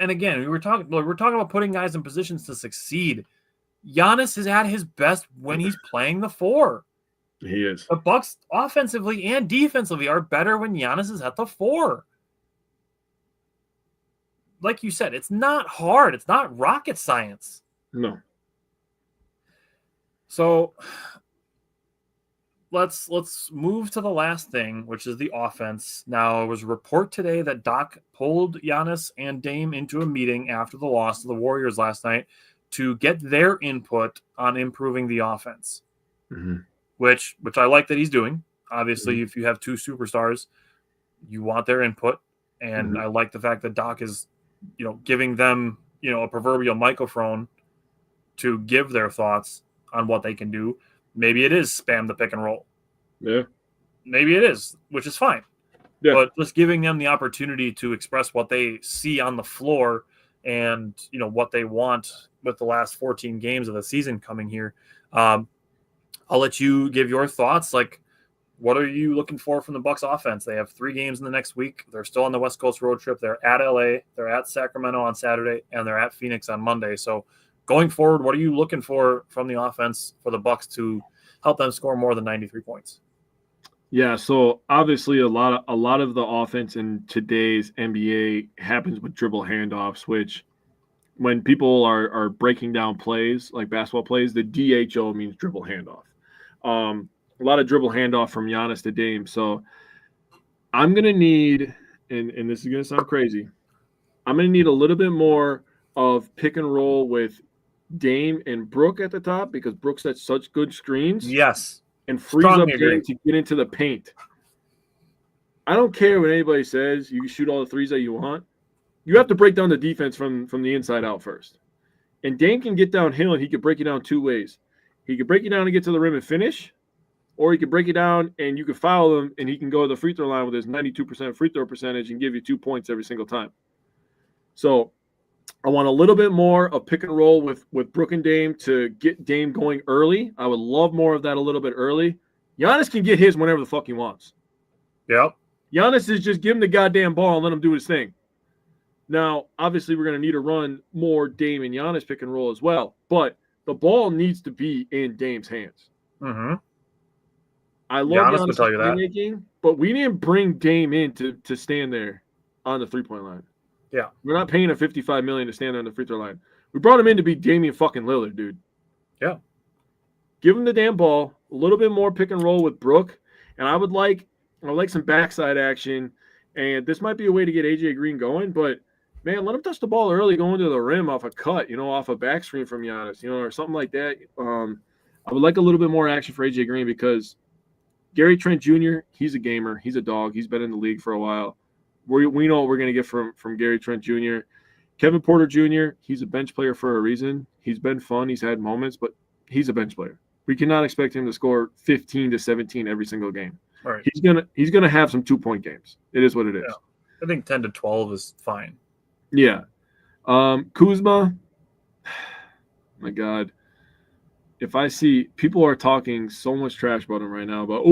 And again, we're talking about putting guys in positions to succeed. Giannis is at his best when he's playing the 4. He is. The Bucks offensively and defensively are better when Giannis is at the 4. Like you said, it's not hard. It's not rocket science. No. So let's move to the last thing, which is the offense. Now, it was a report today that Doc pulled Giannis and Dame into a meeting after the loss to the Warriors last night to get their input on improving the offense, which I like that he's doing. Obviously, if you have two superstars, you want their input, and I like the fact that Doc is, giving them, a proverbial microphone to give their thoughts on what they can do. Maybe it is spam the pick and roll. Yeah. Maybe it is, which is fine. Yeah. But just giving them the opportunity to express what they see on the floor and, what they want with the last 14 games of the season coming here. I'll let you give your thoughts. Like, what are you looking for from the Bucks offense? They have 3 games in the next week. They're still on the West Coast road trip. They're at LA. They're at Sacramento on Saturday, and they're at Phoenix on Monday. So going forward, what are you looking for from the offense for the Bucks to help them score more than 93 points? Yeah, so obviously a lot of the offense in today's NBA happens with dribble handoffs, which when people are breaking down plays, like basketball plays, the DHO means dribble handoff. A lot of dribble handoff from Giannis to Dame. So I'm going to need, and this is going to sound crazy, I'm going to need a little bit more of pick and roll with Dame and Brook at the top, because Brook sets such good screens. Yes. And frees up Dame to get into the paint. I don't care what anybody says. You can shoot all the threes that you want. You have to break down the defense from the inside out first. And Dame can get downhill, and he can break it down 2 ways. He can break it down and get to the rim and finish, or he can break it down and you can foul him, and he can go to the free throw line with his 92% free throw percentage and give you 2 points every single time. So I want a little bit more of pick and roll with Brook and Dame to get Dame going early. I would love more of that a little bit early. Giannis can get his whenever the fuck he wants. Yep. Giannis is just give him the goddamn ball and let him do his thing. Now, obviously, we're going to need to run more Dame and Giannis pick and roll as well, but the ball needs to be in Dame's hands. Mm-hmm. I love Giannis tell you that. playmaking, but we didn't bring Dame in to stand there on the three-point line. Yeah. We're not paying him $55 million to stand there on the free throw line. We brought him in to be Damian fucking Lillard, dude. Yeah. Give him the damn ball, a little bit more pick and roll with Brook, and I would like some backside action, and this might be a way to get AJ Green going, but man, let him touch the ball early going to the rim off a cut, off a back screen from Giannis, or something like that. I would like a little bit more action for AJ Green, because Gary Trent Jr., he's a gamer. He's a dog. He's been in the league for a while. We know what we're going to get from Gary Trent Jr. Kevin Porter Jr., he's a bench player for a reason. He's been fun. He's had moments, but he's a bench player. We cannot expect him to score 15 to 17 every single game. All right. He's gonna have some 2-point games. It is what it is. Yeah. I think 10 to 12 is fine. Yeah. Kuzma, my God. If I see people are talking so much trash about him right now, about,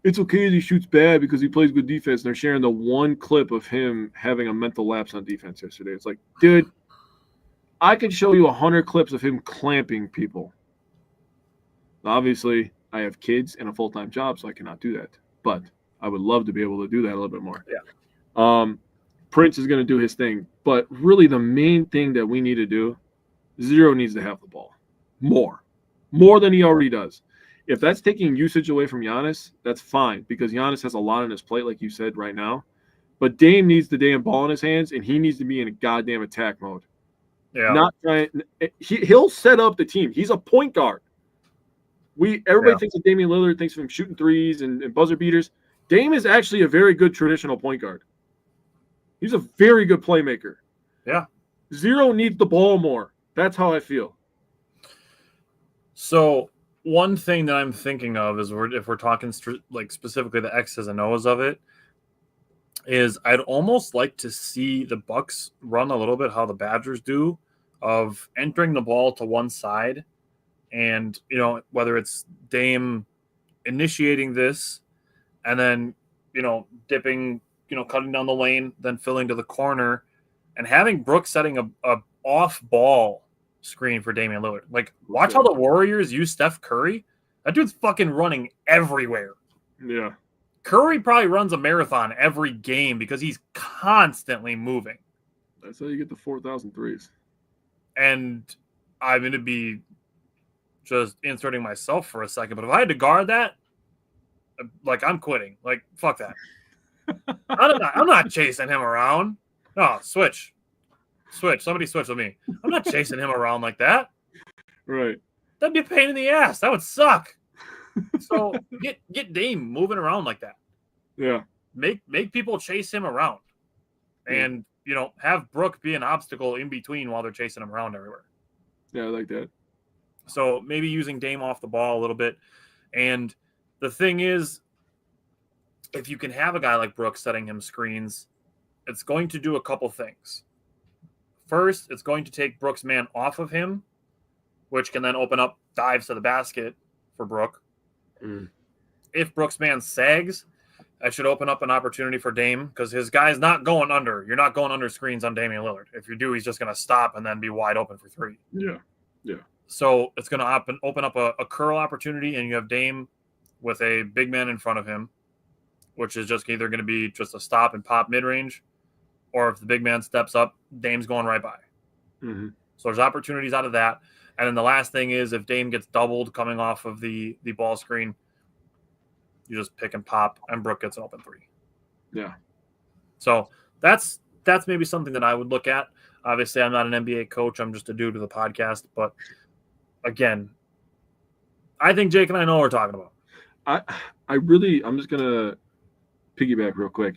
it's okay that he shoots bad because he plays good defense. And they're sharing the one clip of him having a mental lapse on defense yesterday. It's like, dude, I can show you 100 clips of him clamping people. Obviously, I have kids and a full-time job, so I cannot do that. But I would love to be able to do that a little bit more. Yeah. Prince is going to do his thing. But really the main thing that we need to do, Zero needs to have the ball. More than he already does. If that's taking usage away from Giannis, that's fine, because Giannis has a lot on his plate, like you said right now. But Dame needs the damn ball in his hands, and he needs to be in a goddamn attack mode. Yeah. Not trying. He'll set up the team. He's a point guard. Everybody thinks of Damian Lillard, thinks of him shooting threes and buzzer beaters. Dame is actually a very good traditional point guard. He's a very good playmaker. Yeah. Zero needs the ball more. That's how I feel. So one thing that I'm thinking of is if we're talking specifically the X's and O's of it, is I'd almost like to see the Bucks run a little bit how the Badgers do, of entering the ball to one side, and whether it's Dame initiating this and then dipping, cutting down the lane, then filling to the corner, and having Brooks setting a off ball screen for Damian Lillard. Like, watch how the Warriors use Steph Curry That dude's fucking running everywhere. Yeah. Curry probably runs a marathon every game because he's constantly moving. That's how you get the 4,000 threes. And I'm going to be just inserting myself for a second, but if I had to guard that, like, I'm quitting. Like, fuck that. I'm not chasing him around. No, switch. Somebody switch with me. I'm not chasing him around like that. Right. That'd be a pain in the ass. That would suck. So get Dame moving around like that. Yeah. Make people chase him around. And, have Brook be an obstacle in between while they're chasing him around everywhere. Yeah, I like that. So maybe using Dame off the ball a little bit. And the thing is, if you can have a guy like Brook setting him screens, it's going to do a couple things. First, it's going to take Brook's man off of him, which can then open up dives to the basket for Brook. If Brook's man sags, that should open up an opportunity for Dame because his guy's not going under. You're not going under screens on Damian Lillard. If you do, he's just going to stop and then be wide open for three. Yeah. So it's going to open up a curl opportunity, and you have Dame with a big man in front of him, which is just either going to be just a stop and pop mid-range, or if the big man steps up, Dame's going right by. Mm-hmm. So there's opportunities out of that. And then the last thing is if Dame gets doubled coming off of the ball screen, you just pick and pop, and Brook gets an open three. Yeah. So that's maybe something that I would look at. Obviously, I'm not an NBA coach. I'm just a dude with a podcast. But, again, I think Jake and I know what we're talking about. I'm just going to piggyback real quick.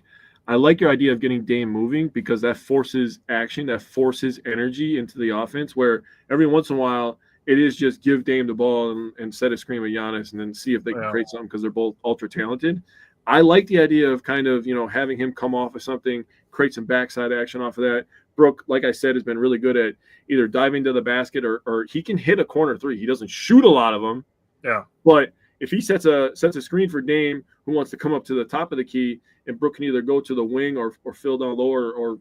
I like your idea of getting Dame moving because that forces action, that forces energy into the offense where every once in a while it is just give Dame the ball and set a screen with Giannis and then see if they can create something because they're both ultra talented. I like the idea of kind of, having him come off of something, create some backside action off of that. Brook, like I said, has been really good at either diving to the basket or he can hit a corner three. He doesn't shoot a lot of them. Yeah. But if he sets a screen for Dame who wants to come up to the top of the key, and Brook can either go to the wing or fill down low or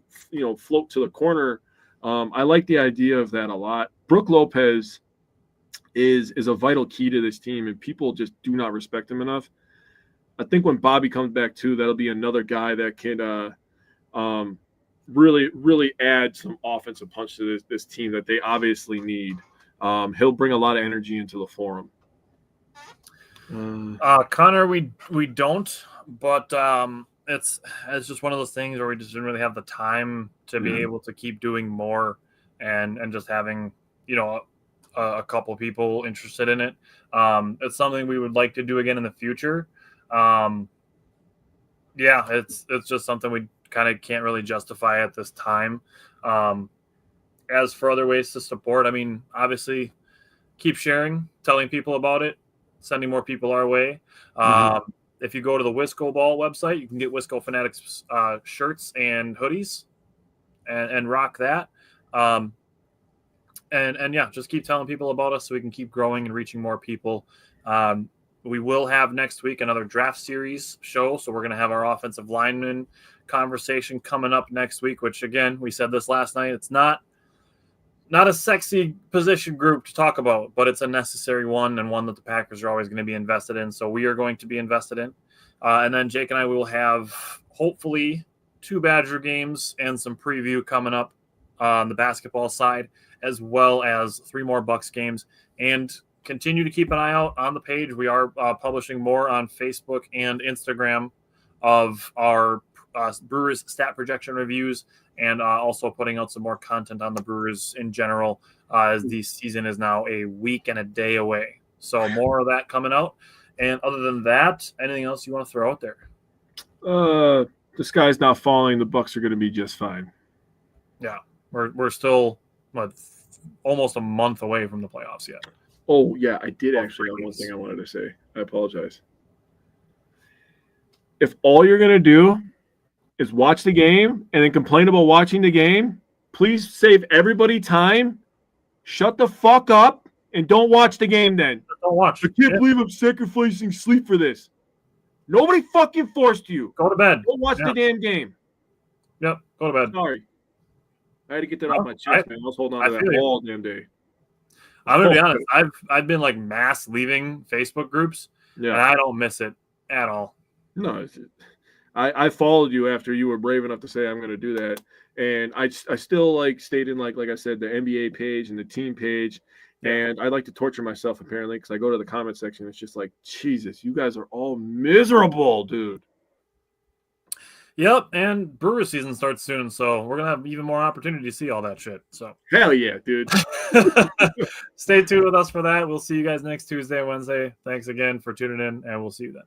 float to the corner. I like the idea of that a lot. Brook Lopez is a vital key to this team, and people just do not respect him enough. I think when Bobby comes back too, that'll be another guy that can really, really add some offensive punch to this team that they obviously need. He'll bring a lot of energy into the forum. Connor, we don't, but it's just one of those things where we just didn't really have the time to be able to keep doing more and just having a couple people interested in it. It's something we would like to do again in the future. It's just something we kind of can't really justify at this time. As for other ways to support, I mean, obviously keep sharing, telling people about it, sending more people our way. If you go to the Wisco Ball website, you can get Wisco Fanatics shirts and hoodies and rock that. Just keep telling people about us so we can keep growing and reaching more people. We will have next week another draft series show. So we're going to have our offensive lineman conversation coming up next week, which again, we said this last night. It's not a sexy position group to talk about, but it's a necessary one and one that the Packers are always going to be invested in. So we are going to be invested in. And then Jake and I will have hopefully 2 Badger games and some preview coming up on the basketball side, as well as 3 more Bucks games. And continue to keep an eye out on the page. We are publishing more on Facebook and Instagram of our Brewers stat projection reviews, and also putting out some more content on the Brewers in general, as the season is now a week and a day away. So more of that coming out. And other than that, anything else you want to throw out there? The sky's not falling. The Bucks are going to be just fine. Yeah, we're still almost a month away from the playoffs yet. Oh, yeah, I did actually have one thing I wanted to say. I apologize. If all you're going to do is watch the game and then complain about watching the game, please save everybody time. Shut the fuck up and don't watch the game then. Don't watch. I can't believe I'm sacrificing sleep for this. Nobody fucking forced you. Go to bed. Don't watch the damn game. Yep, go to bed. Sorry. I had to get that off my chest, man. I was holding on to that all damn day. I'm gonna be honest. I've been like mass leaving Facebook groups, and I don't miss it at all. No, I followed you after you were brave enough to say I'm going to do that, and I still like stayed in like I said, the NBA page and the team page, and I like to torture myself apparently because I go to the comment section. It's just like, Jesus, you guys are all miserable, dude. Yep, and Brewer season starts soon, so we're gonna have even more opportunity to see all that shit. So hell yeah, dude. Stay tuned with us for that. We'll see you guys next Tuesday, Wednesday. Thanks again for tuning in, and we'll see you then.